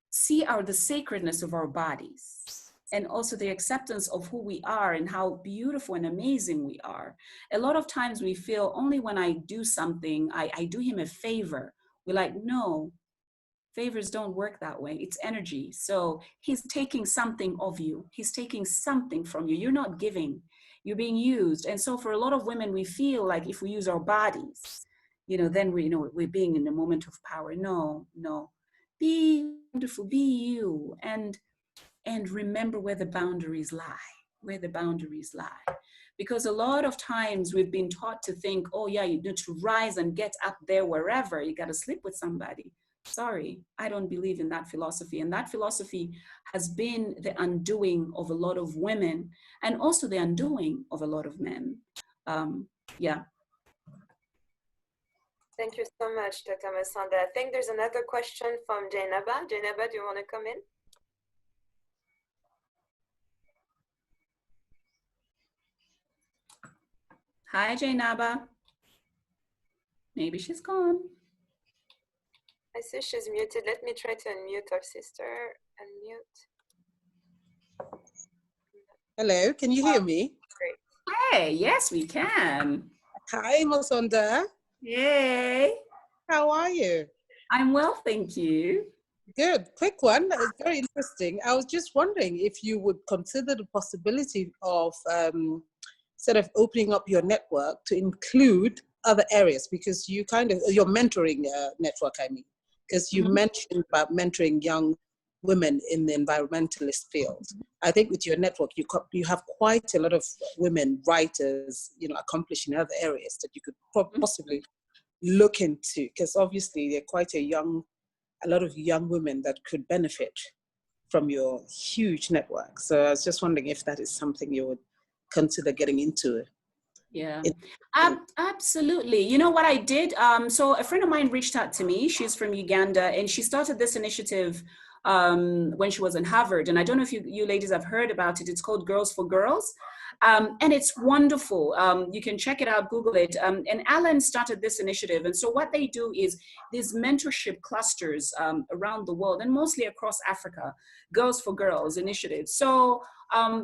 see the sacredness of our bodies, and also the acceptance of who we are and how beautiful and amazing we are. A lot of times we feel only when I do something, I do him a favor. We're like, no, favors don't work that way. It's energy. So he's taking something of you. He's taking something from you. You're not giving, you're being used. And so for a lot of women, we feel like if we use our bodies, then we're being in a moment of power. No. Be wonderful, be you, and remember where the boundaries lie. Because a lot of times we've been taught to think, oh yeah, you need to rise and get up there wherever, you got to sleep with somebody. Sorry, I don't believe in that philosophy. And that philosophy has been the undoing of a lot of women, and also the undoing of a lot of men. Yeah. Thank you so much, Dr. Musonda. I think there's another question from Jainaba. Jainaba, do you want to come in? Hi, Jainaba. Maybe she's gone. I see she's muted. Let me try to unmute our sister. Unmute. Hello, can you hear me? Great. Hey, yes, we can. Hi, Musonda. Yay. How are you? I'm well, thank you. Good. Quick one. It's very interesting. I was just wondering if you would consider the possibility of sort of opening up your network to include other areas, because your mentoring network, I mean, because you mentioned about mentoring young women in the environmentalist field. I think with your network, you have quite a lot of women writers, accomplished in other areas that you could possibly look into, because obviously they're quite a lot of young women that could benefit from your huge network. So I was just wondering if that is something you would consider getting into. Yeah, absolutely. You know what I did? So a friend of mine reached out to me. She's from Uganda, and she started this initiative when she was in Harvard. And I don't know if you ladies have heard about it. It's called Girls for Girls. And it's wonderful. You can check it out, Google it. And Alan started this initiative. And so what they do is these mentorship clusters around the world, and mostly across Africa, Girls for Girls initiatives. So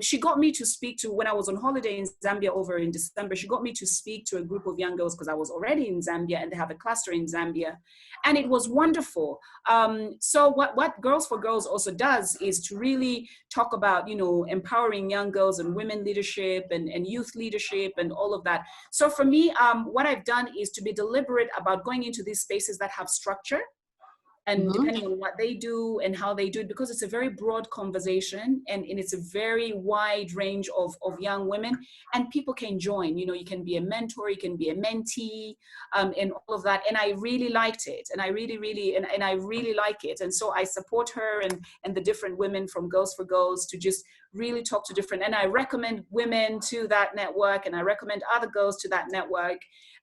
she got me to speak to, when I was on holiday in Zambia over in December, she got me to speak to a group of young girls, because I was already in Zambia and they have a cluster in Zambia. And it was wonderful. So what Girls for Girls also does is to really talk about, empowering young girls and women leadership and youth leadership and all of that. So for me, what I've done is to be deliberate about going into these spaces that have structure, and depending on what they do and how they do it, because it's a very broad conversation, and it's a very wide range of young women, and people can join. You know, you can be a mentor, you can be a mentee, and all of that. And I really liked it, and I really like it. And so I support her and the different women from Girls for Goals to just really talk to different, and I recommend women to that network, and I recommend other girls to that network.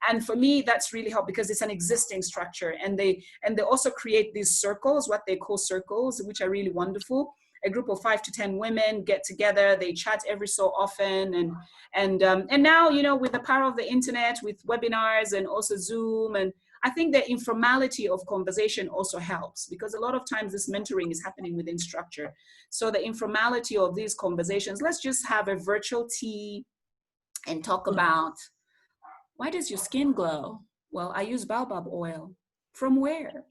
And for me, that's really helped because it's an existing structure, and they also create these circles, what they call circles, which are really wonderful. A group of 5 to 10 women get together, they chat every so often, and now, you know, with the power of the internet, with webinars and also Zoom, and I think the informality of conversation also helps, because a lot of times this mentoring is happening within structure. So the informality of these conversations, let's just have a virtual tea and talk about, why does your skin glow? Well, I use baobab oil. From where?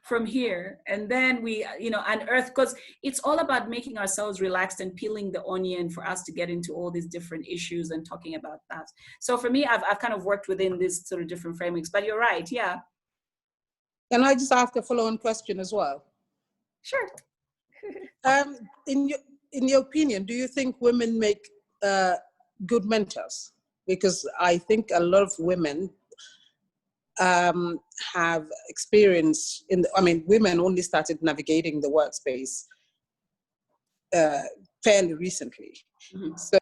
From here. And then we, you know, unearth, because it's all about making ourselves relaxed and peeling the onion for us to get into all these different issues and talking about that. So for me, I've kind of worked within these sort of different frameworks, but you're right, yeah. Can I just ask a follow-on question as well? Sure. In your opinion, do you think women make good mentors? Because I think a lot of women have experience women only started navigating the workspace fairly recently. So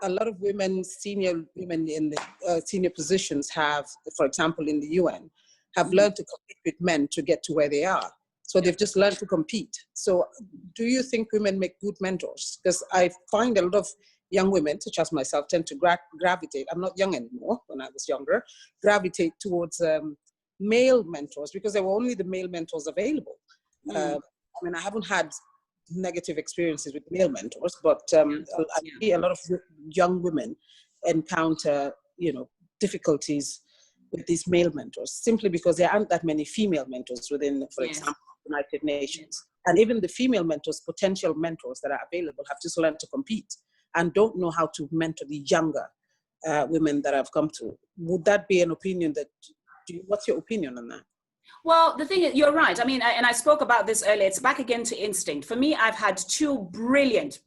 a lot of women, senior women in the senior positions have, for example, in the UN, have learned to compete with men to get to where they are. So they've just learned to compete. So do you think women make good mentors? Because I find a lot of young women, such as myself, tend to gravitate, I'm not young anymore, when I was younger, gravitate towards male mentors, because there were only the male mentors available. I haven't had negative experiences with male mentors, but I see a lot of young women encounter, you know, difficulties with these male mentors, simply because there aren't that many female mentors within, for example, United Nations. And even the female mentors, potential mentors that are available, have just learned to compete and don't know how to mentor the younger women that have come through. Would that be an opinion that, what's your opinion on that? Well, the thing is, you're right. I mean, and I spoke about this earlier, it's back again to instinct. For me, I've had 2 brilliant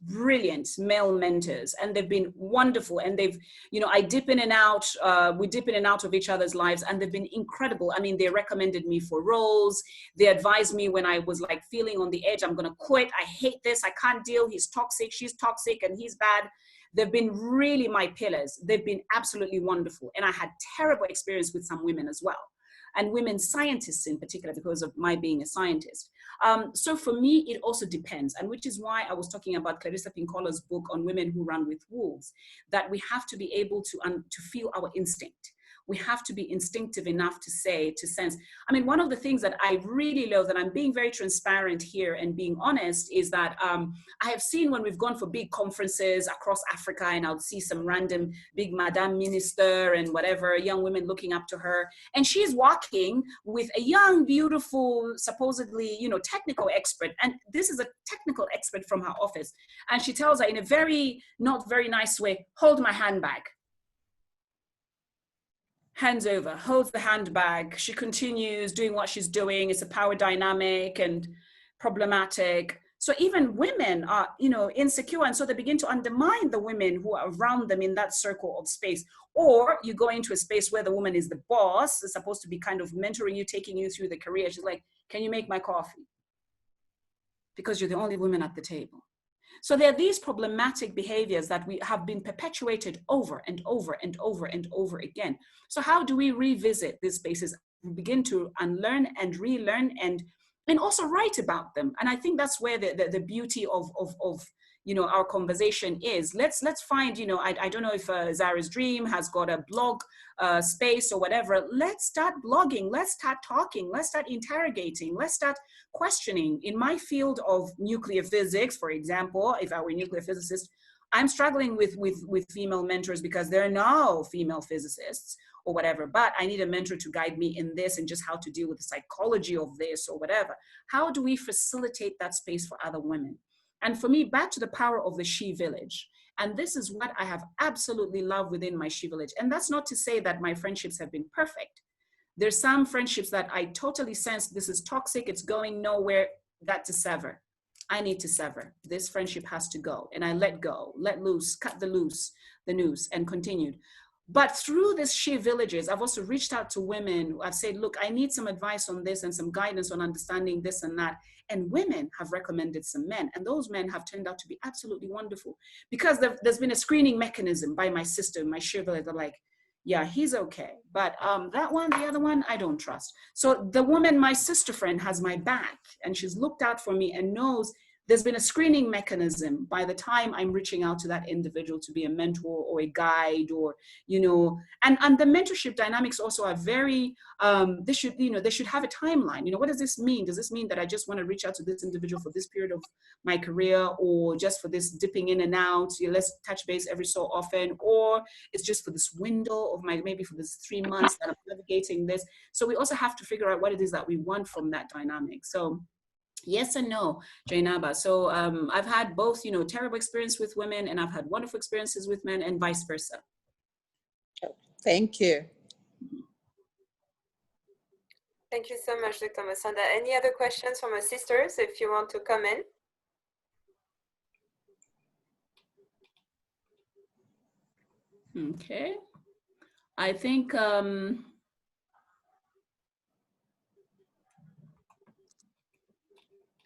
male mentors, and they've been wonderful. And they've, you know, I dip in and out, we dip in and out of each other's lives, and they've been incredible. I mean, they recommended me for roles. They advised me when I was like feeling on the edge, I'm going to quit. I hate this. I can't deal. He's toxic. She's toxic, and he's bad. They've been really my pillars. They've been absolutely wonderful. And I had terrible experience with some women as well, and women scientists in particular, because of my being a scientist. So for me, it also depends, and which is why I was talking about Clarissa Pincola's book on women who run with wolves, that we have to be able to feel our instinct. We have to be instinctive enough to sense. I mean, one of the things that I really love, that I'm being very transparent here and being honest, is that I have seen when we've gone for big conferences across Africa, and I'll see some random big Madame Minister and whatever, young women looking up to her, and she's walking with a young, beautiful, supposedly, you know, technical expert. And this is a technical expert from her office. And she tells her in a very, not very nice way, hold my handbag. Hands over, holds the handbag. She continues doing what she's doing. It's a power dynamic and problematic. So even women are, you know, insecure. And so they begin to undermine the women who are around them in that circle of space. Or you go into a space where the woman is the boss, is supposed to be kind of mentoring you, taking you through the career. She's like, can you make my coffee? Because you're the only woman at the table. So there are these problematic behaviors that we have been perpetuated over and over and over and over again. So how do we revisit these spaces, begin to unlearn and relearn, and also write about them? And I think that's where the beauty of you know, our conversation is. Let's find, you know, I don't know if Zahara's Dream has got a blog space or whatever. Let's start blogging, let's start talking, let's start interrogating, let's start questioning. In my field of nuclear physics, for example, if I were a nuclear physicist, I'm struggling with female mentors because there are no female physicists or whatever, but I need a mentor to guide me in this and just how to deal with the psychology of this or whatever. How do we facilitate that space for other women? And for me, back to the power of the she village. And this is what I have absolutely loved within my she village. And that's not to say that my friendships have been perfect. There's some friendships that I totally sense this is toxic, it's going nowhere, that to sever. I need to sever. This friendship has to go. And I let go, let loose, cut the noose, and continued. But through this She Villages, I've also reached out to women. I've said, look, I need some advice on this and some guidance on understanding this and that. And women have recommended some men. And those men have turned out to be absolutely wonderful. Because there's been a screening mechanism by my sister, my She Village. They're like, yeah, he's okay. But that one, the other one, I don't trust. So the woman, my sister friend, has my back. And she's looked out for me and knows there's been a screening mechanism by the time I'm reaching out to that individual to be a mentor or a guide, or, you know, and the mentorship dynamics also are very, they should have a timeline. You know, what does this mean? Does this mean that I just want to reach out to this individual for this period of my career, or just for this dipping in and out, you know, let's touch base every so often, or it's just for this window of maybe for this 3 months that I'm navigating this. So we also have to figure out what it is that we want from that dynamic. So yes and no, Jainaba. So I've had both, you know, terrible experience with women, and I've had wonderful experiences with men, and vice versa. Thank you. Thank you so much, Dr. Musonda. Any other questions from our sisters, if you want to come in? Okay. I think,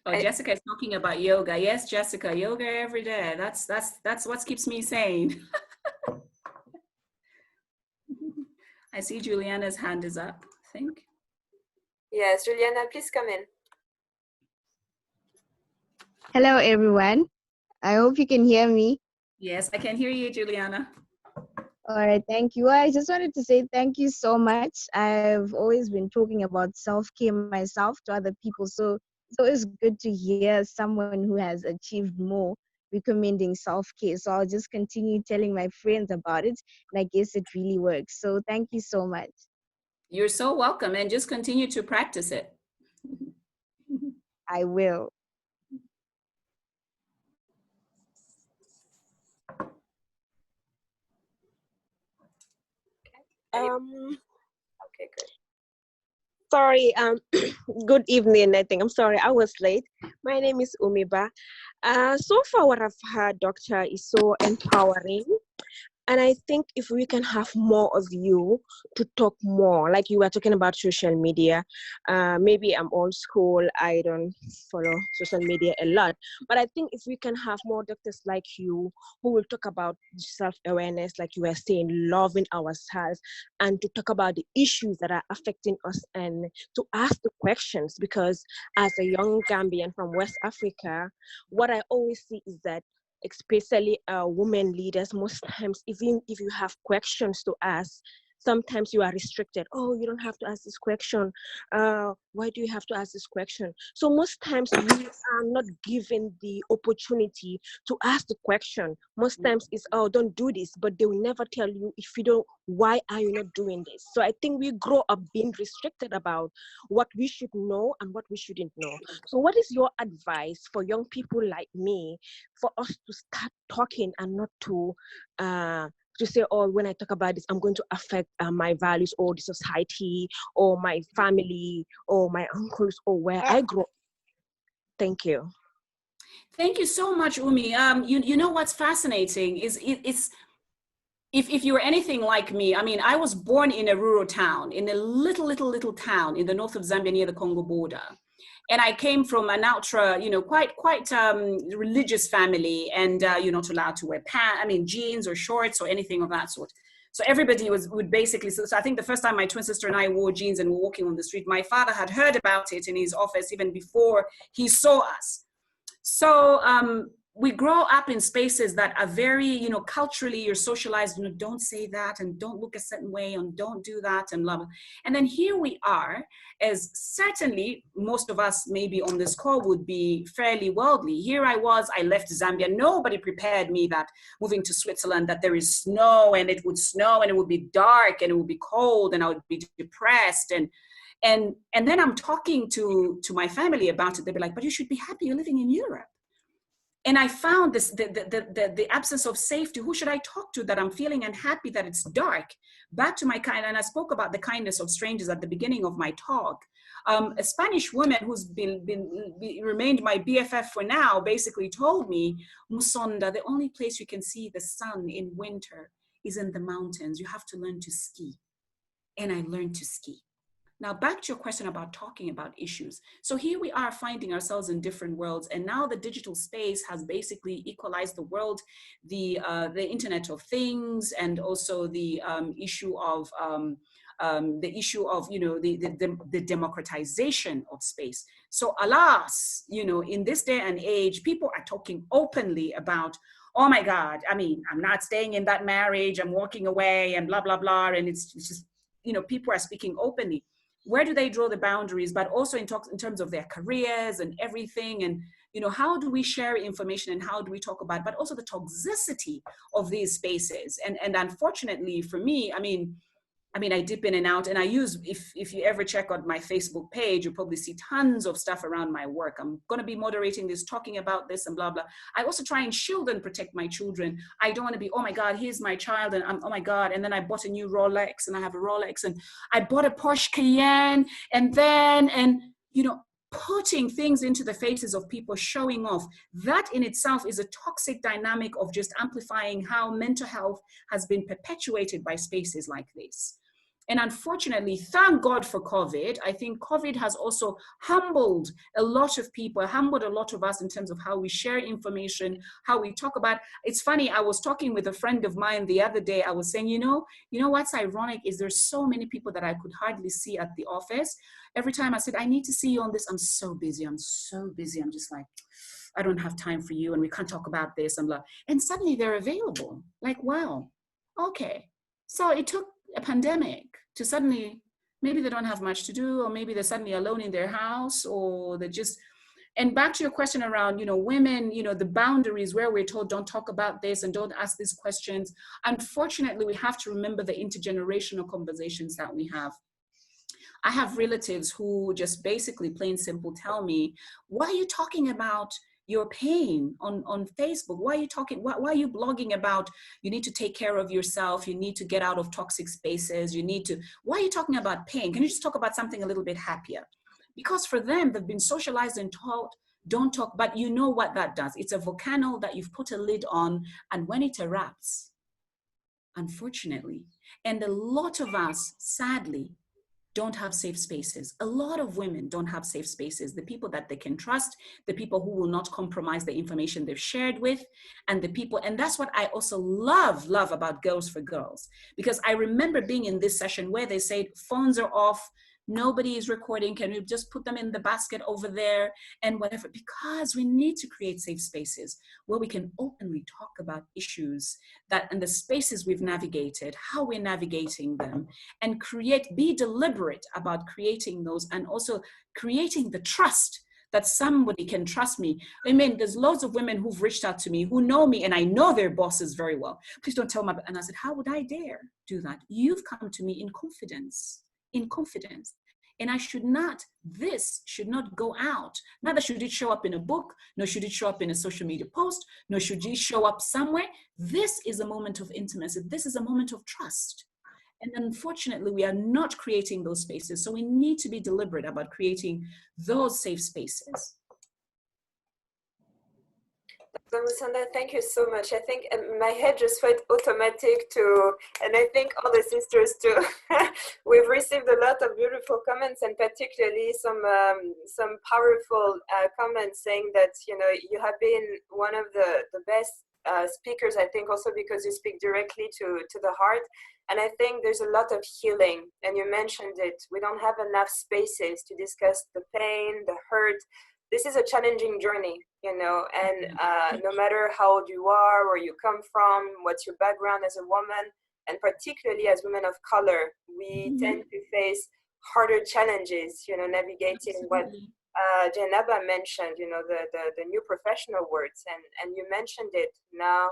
Jessica is talking about yoga. Yes, Jessica, yoga every day. That's what keeps me sane. I see Juliana's hand is up, I think. Yes, Juliana, please come in. Hello, everyone. I hope you can hear me. Yes, I can hear you, Juliana. All right, thank you. I just wanted to say thank you so much. I've always been talking about self-care myself to other people, so it's always good to hear someone who has achieved more recommending self-care. So I'll just continue telling my friends about it, and I guess it really works. So thank you so much. You're so welcome, and just continue to practice it. I will. Okay, good. Sorry, good evening, I think. I'm sorry, I was late. My name is Umiba. So far what I've heard, Doctor, is so empowering. And I think if we can have more of you to talk more, like you were talking about social media, maybe I'm old school, I don't follow social media a lot, but I think if we can have more doctors like you who will talk about self-awareness, like you were saying, loving ourselves, and to talk about the issues that are affecting us and to ask the questions, because as a young Gambian from West Africa, what I always see is that especially women leaders, most times, even if you have questions to ask, sometimes you are restricted. Oh, you don't have to ask this question. Why do you have to ask this question? So most times we are not given the opportunity to ask the question. Most times it's, oh, don't do this, but they will never tell you if you don't, why are you not doing this? So I think we grow up being restricted about what we should know and what we shouldn't know. So what is your advice for young people like me for us to start talking and not to say, oh, when I talk about this, I'm going to affect my values or the society or my family or my uncles or where I grew up. Thank you. Thank you so much, Umi. You know what's fascinating is if you were anything like me, I mean, I was born in a rural town, in a little town in the north of Zambia near the Congo border. And I came from an ultra, you know, quite religious family, and you're not allowed to wear jeans or shorts or anything of that sort. So everybody would basically, so I think the first time my twin sister and I wore jeans and were walking on the street, my father had heard about it in his office even before he saw us. So we grow up in spaces that are very, you know, culturally you're socialized, you know, don't say that and don't look a certain way and don't do that and blah, blah. And then here we are, as certainly most of us maybe on this call would be fairly worldly. Here I was, I left Zambia. Nobody prepared me that moving to Switzerland, that there is snow and it would snow and it would be dark and it would be cold and I would be depressed. And then I'm talking to my family about it. They'd be like, but you should be happy you're living in Europe. And I found this, the absence of safety. Who should I talk to that I'm feeling unhappy that it's dark? Back to my kind, and I spoke about the kindness of strangers at the beginning of my talk. A Spanish woman who's remained my BFF for now basically told me, Musonda, the only place you can see the sun in winter is in the mountains. You have to learn to ski. And I learned to ski. Now, back to your question about talking about issues. So here we are finding ourselves in different worlds, and now the digital space has basically equalized the world, the Internet of Things, and also the issue of the democratization of space. So alas, in this day and age, people are talking openly about, oh my God, I mean, I'm not staying in that marriage, I'm walking away, and blah, blah, blah. And it's just, people are speaking openly. Where do they draw the boundaries, but also in terms of their careers and everything, and how do we share information and how do we talk about, but also the toxicity of these spaces. And unfortunately for me, I mean, I dip in and out, and I use, if you ever check out my Facebook page, you'll probably see tons of stuff around my work. I'm going to be moderating this, talking about this and blah, blah. I also try and shield and protect my children. I don't want to be, oh my God, here's my child, and oh my God. And then I bought a new Rolex, and I have a Rolex, and I bought a Porsche Cayenne, and putting things into the faces of people, showing off. That in itself is a toxic dynamic of just amplifying how mental health has been perpetuated by spaces like this. And unfortunately, thank God for COVID. I think COVID has also humbled a lot of people, humbled a lot of us in terms of how we share information, how we talk about. It's funny, I was talking with a friend of mine the other day. I was saying, you know what's ironic is there's so many people that I could hardly see at the office. Every time I said, I need to see you on this, I'm so busy. I'm just like, I don't have time for you, and we can't talk about this. And suddenly they're available. Like, wow, okay. So it took a pandemic to suddenly, maybe they don't have much to do, or maybe they're suddenly alone in their house, or they're just, and back to your question around, women, the boundaries where we're told don't talk about this and don't ask these questions. Unfortunately, we have to remember the intergenerational conversations that we have. I have relatives who just basically plain simple tell me, why are you talking about your pain on Facebook? Why are you talking, why are you blogging about, you need to take care of yourself, you need to get out of toxic spaces, why are you talking about pain? Can you just talk about something a little bit happier? Because for them, they've been socialized and taught, don't talk, but you know what that does. It's a volcano that you've put a lid on, and when it erupts, unfortunately, and a lot of us, sadly, don't have safe spaces. A lot of women don't have safe spaces. The people that they can trust, the people who will not compromise the information they've shared with, and that's what I also love about Girls for Girls. Because I remember being in this session where they said, phones are off, nobody is recording, can we just put them in the basket over there and whatever, because we need to create safe spaces where we can openly talk about issues and the spaces we've navigated, how we're navigating them, and be deliberate about creating those, and also creating the trust that somebody can trust me. I mean, there's loads of women who've reached out to me who know me, and I know their bosses very well. Please don't tell me. And I said, how would I dare do that? You've come to me in confidence. And this should not go out. Neither should it show up in a book, nor should it show up in a social media post, nor should it show up somewhere. This is a moment of intimacy. This is a moment of trust. And unfortunately, we are not creating those spaces. So we need to be deliberate about creating those safe spaces. Musonda, thank you so much. I think my head just went automatic and I think all the sisters too. We've received a lot of beautiful comments, and particularly some powerful comments saying that, you have been one of the best speakers, I think also because you speak directly to the heart. And I think there's a lot of healing, and you mentioned it. We don't have enough spaces to discuss the pain, the hurt. This is a challenging journey, and no matter how old you are, where you come from, what's your background as a woman, and particularly as women of color, we tend to face harder challenges, navigating what Janaba mentioned, the new professional words, and you mentioned it now,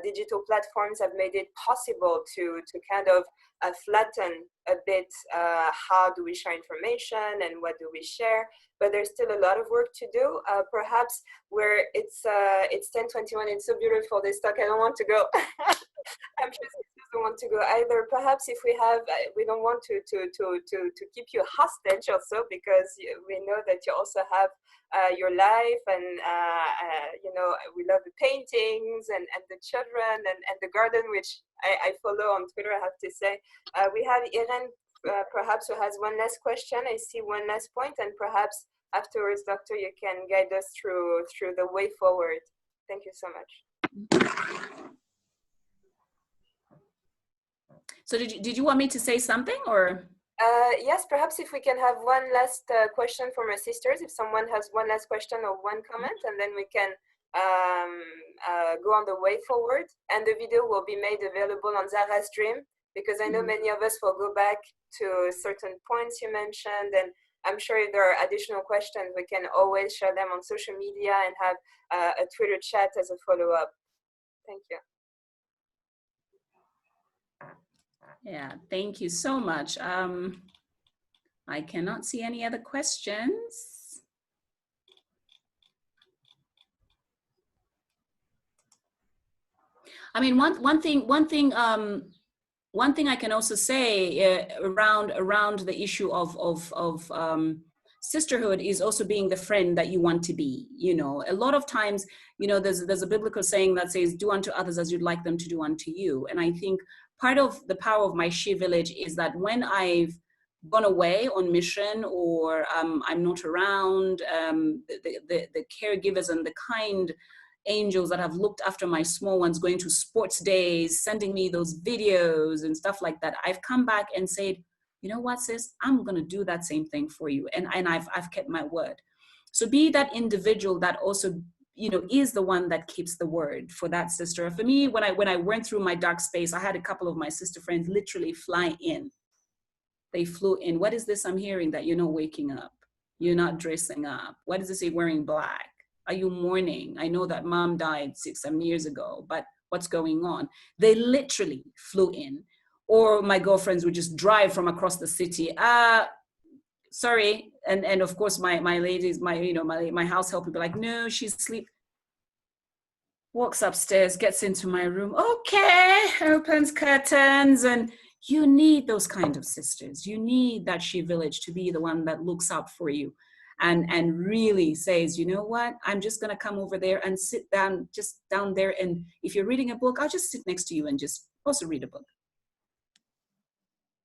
digital platforms have made it possible to kind of flatten a bit how do we share information and what do we share, but there's still a lot of work to do. Perhaps where it's 10:21, it's so beautiful this talk, I don't want to go. I'm sure sisters don't want to go either. Perhaps if we have, we don't want to keep you hostage also, because we know that you also have your life, and you know, we love the paintings and the children and the garden, which I follow on Twitter, I have to say. We have Irene, perhaps, who has one last question. I see one last point, and perhaps afterwards, Doctor, you can guide us through the way forward. Thank you so much. So did you want me to say something, or? Yes, perhaps if we can have one last question from our sisters, if someone has one last question or one comment, and then we can go on the way forward. And the video will be made available on Zahara's stream, because I know many of us will go back to certain points you mentioned, and I'm sure if there are additional questions, we can always share them on social media and have a Twitter chat as a follow-up. Thank you. Yeah, thank you so much. I cannot see any other questions. I mean, one thing I can also say around the issue of sisterhood is also being the friend that you want to be. You know, a lot of times, you know, there's a biblical saying that says, "Do unto others as you'd like them to do unto you." And I think part of the power of my She Village is that when I've gone away on mission, or I'm not around, the caregivers and the kind angels that have looked after my small ones, going to sports days, sending me those videos and stuff like that, I've come back and said, you know what, sis, I'm gonna do that same thing for you. And I've kept my word. So be that individual that also, you know, is the one that keeps the word for that sister. For me, when I went through my dark space, I had a couple of my sister friends literally fly in. They flew in. What is this I'm hearing that you're not waking up? You're not dressing up. What does it say wearing black? Are you mourning? I know that mom died 6-7 years ago, but what's going on? They literally flew in. Or my girlfriends would just drive from across the city. Sorry. And of course, my ladies, my house help would be like, no, she's asleep. Walks upstairs, gets into my room. Okay, opens curtains. And you need those kind of sisters. You need that She Village to be the one that looks out for you and really says, you know what, I'm just gonna come over there and sit down, just down there. And if you're reading a book, I'll just sit next to you and just also read a book.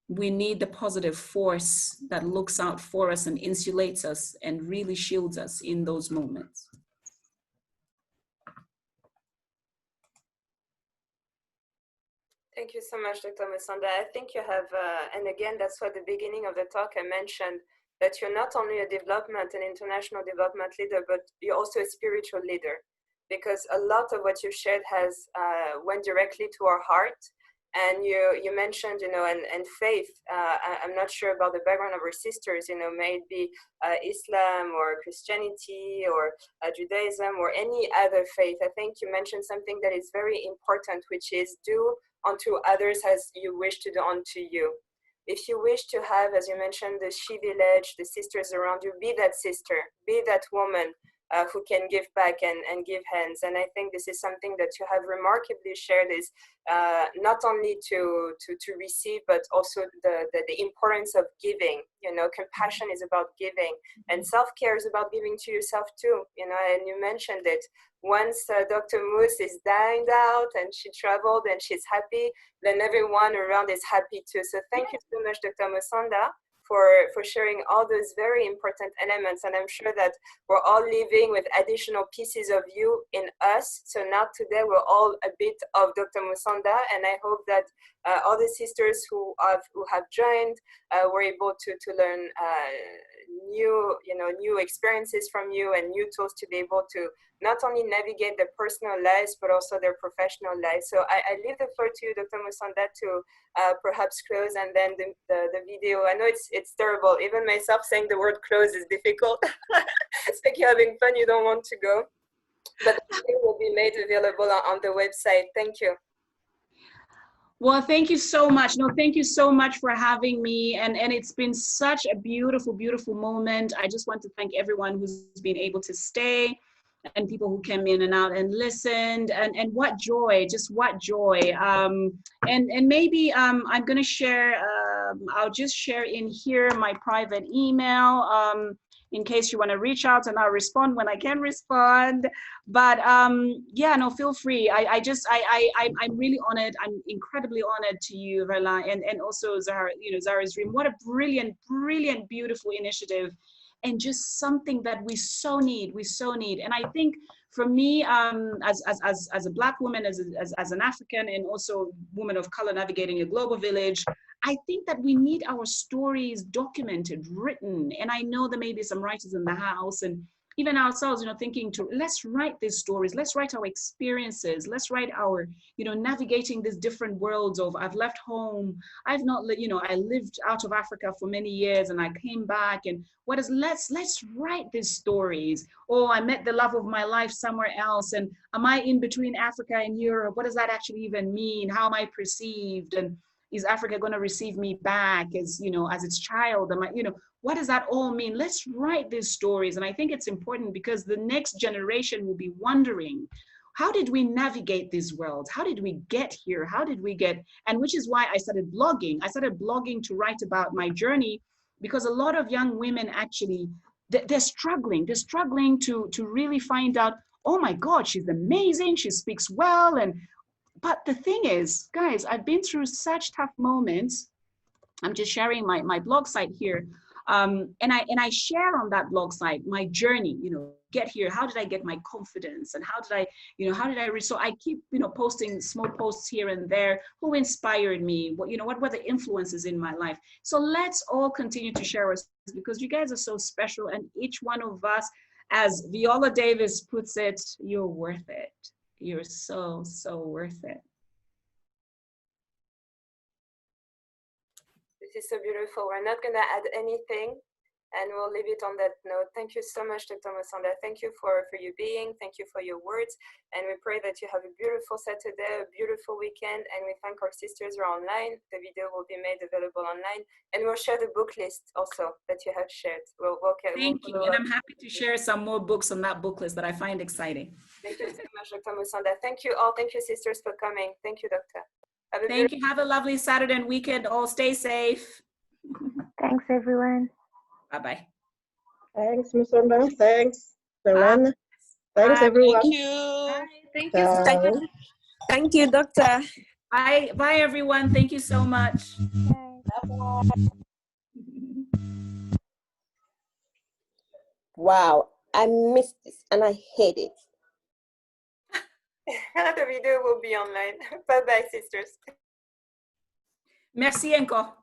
We need the positive force that looks out for us and insulates us and really shields us in those moments. Thank you so much, Dr. Musonda. I think you have, and again, that's why at the beginning of the talk I mentioned that you're not only a development and international development leader, but you're also a spiritual leader, because a lot of what you shared has went directly to our heart. And you mentioned, you know, and faith. I'm not sure about the background of our sisters, you know, may it be Islam or Christianity or Judaism or any other faith. I think you mentioned something that is very important, which is do unto others as you wish to do unto you. If you wish to have, as you mentioned, the She Village, the sisters around you, be that sister, be that woman who can give back and give hands. And I think this is something that you have remarkably shared, is not only to receive, but also the importance of giving. You know, compassion is about giving, and self-care is about giving to yourself too. You know, and you mentioned it. Once Dr. Moose is dined out and she traveled and she's happy, then everyone around is happy too. So thank you so much, Dr. Musonda, for sharing all those very important elements. And I'm sure that we're all living with additional pieces of you in us. So now today we're all a bit of Dr. Musonda, and I hope that all the sisters who have joined were able to learn new experiences from you and new tools to be able to not only navigate their personal lives, but also their professional lives. So I leave the floor to you, Dr. Musonda, to perhaps close, and then the video. I know it's terrible. Even myself saying the word close is difficult. It's like you're having fun, you don't want to go. But the video will be made available on the website. Thank you. Well, thank you so much. No, thank you so much for having me. And it's been such a beautiful, beautiful moment. I just want to thank everyone who's been able to stay and people who came in and out and listened. And what joy, just what joy. And maybe I'm going to share, I'll just share in here my private email. In case you want to reach out, and I'll respond when I can respond. But yeah, no, feel free. I'm really honored. I'm incredibly honored to you, Verla, and also Zahara, Zahara's Dream. What a brilliant, brilliant, beautiful initiative, and just something that we so need. And I think for me, as a Black woman, as an African, and also woman of color navigating a global village, I think that we need our stories documented, written. And I know there may be some writers in the house and even ourselves, thinking let's write these stories, let's write our experiences, let's write our, navigating these different worlds of I've left home, I've not, I lived out of Africa for many years and I came back, and let's write these stories. Oh, I met the love of my life somewhere else, and am I in between Africa and Europe? What does that actually even mean? How am I perceived? And is Africa going to receive me back as, as its child? Am I, what does that all mean? Let's write these stories. And I think it's important because the next generation will be wondering, how did we navigate these worlds? How did we get here? How did we get, and which is why I started blogging. I started blogging to write about my journey, because a lot of young women actually, they're struggling to really find out, oh my God, she's amazing, she speaks well. But the thing is, guys, I've been through such tough moments. I'm just sharing my blog site here. And I share on that blog site my journey, get here. How did I get my confidence? And how did I, so I keep, posting small posts here and there. Who inspired me? What were the influences in my life? So let's all continue to share us, because you guys are so special. And each one of us, as Viola Davis puts it, you're worth it. You're so, so worth it. This is so beautiful. We're not going to add anything, and we'll leave it on that note. Thank you so much, Dr. Musonda. Thank you for you being. Thank you for your words. And we pray that you have a beautiful Saturday, a beautiful weekend. And we thank our sisters who are online. The video will be made available online. And we'll share the book list also that you have shared. Thank you. And I'm happy to share some more books on that book list that I find exciting. Thank you so much, Dr. Musonda. Thank you all. Thank you, sisters, for coming. Thank you, Doctor. Thank you. Have a lovely Saturday and weekend. All stay safe. Thanks, everyone. Bye-bye. Thanks, Musonda. Thanks, Serena. Thanks, everyone. Thank you. Thank you. Thank you, Doctor. Bye, everyone. Thank you so much. Bye-bye. Wow, I missed this and I hate it. The video will be online. Bye-bye, sisters. Merci encore.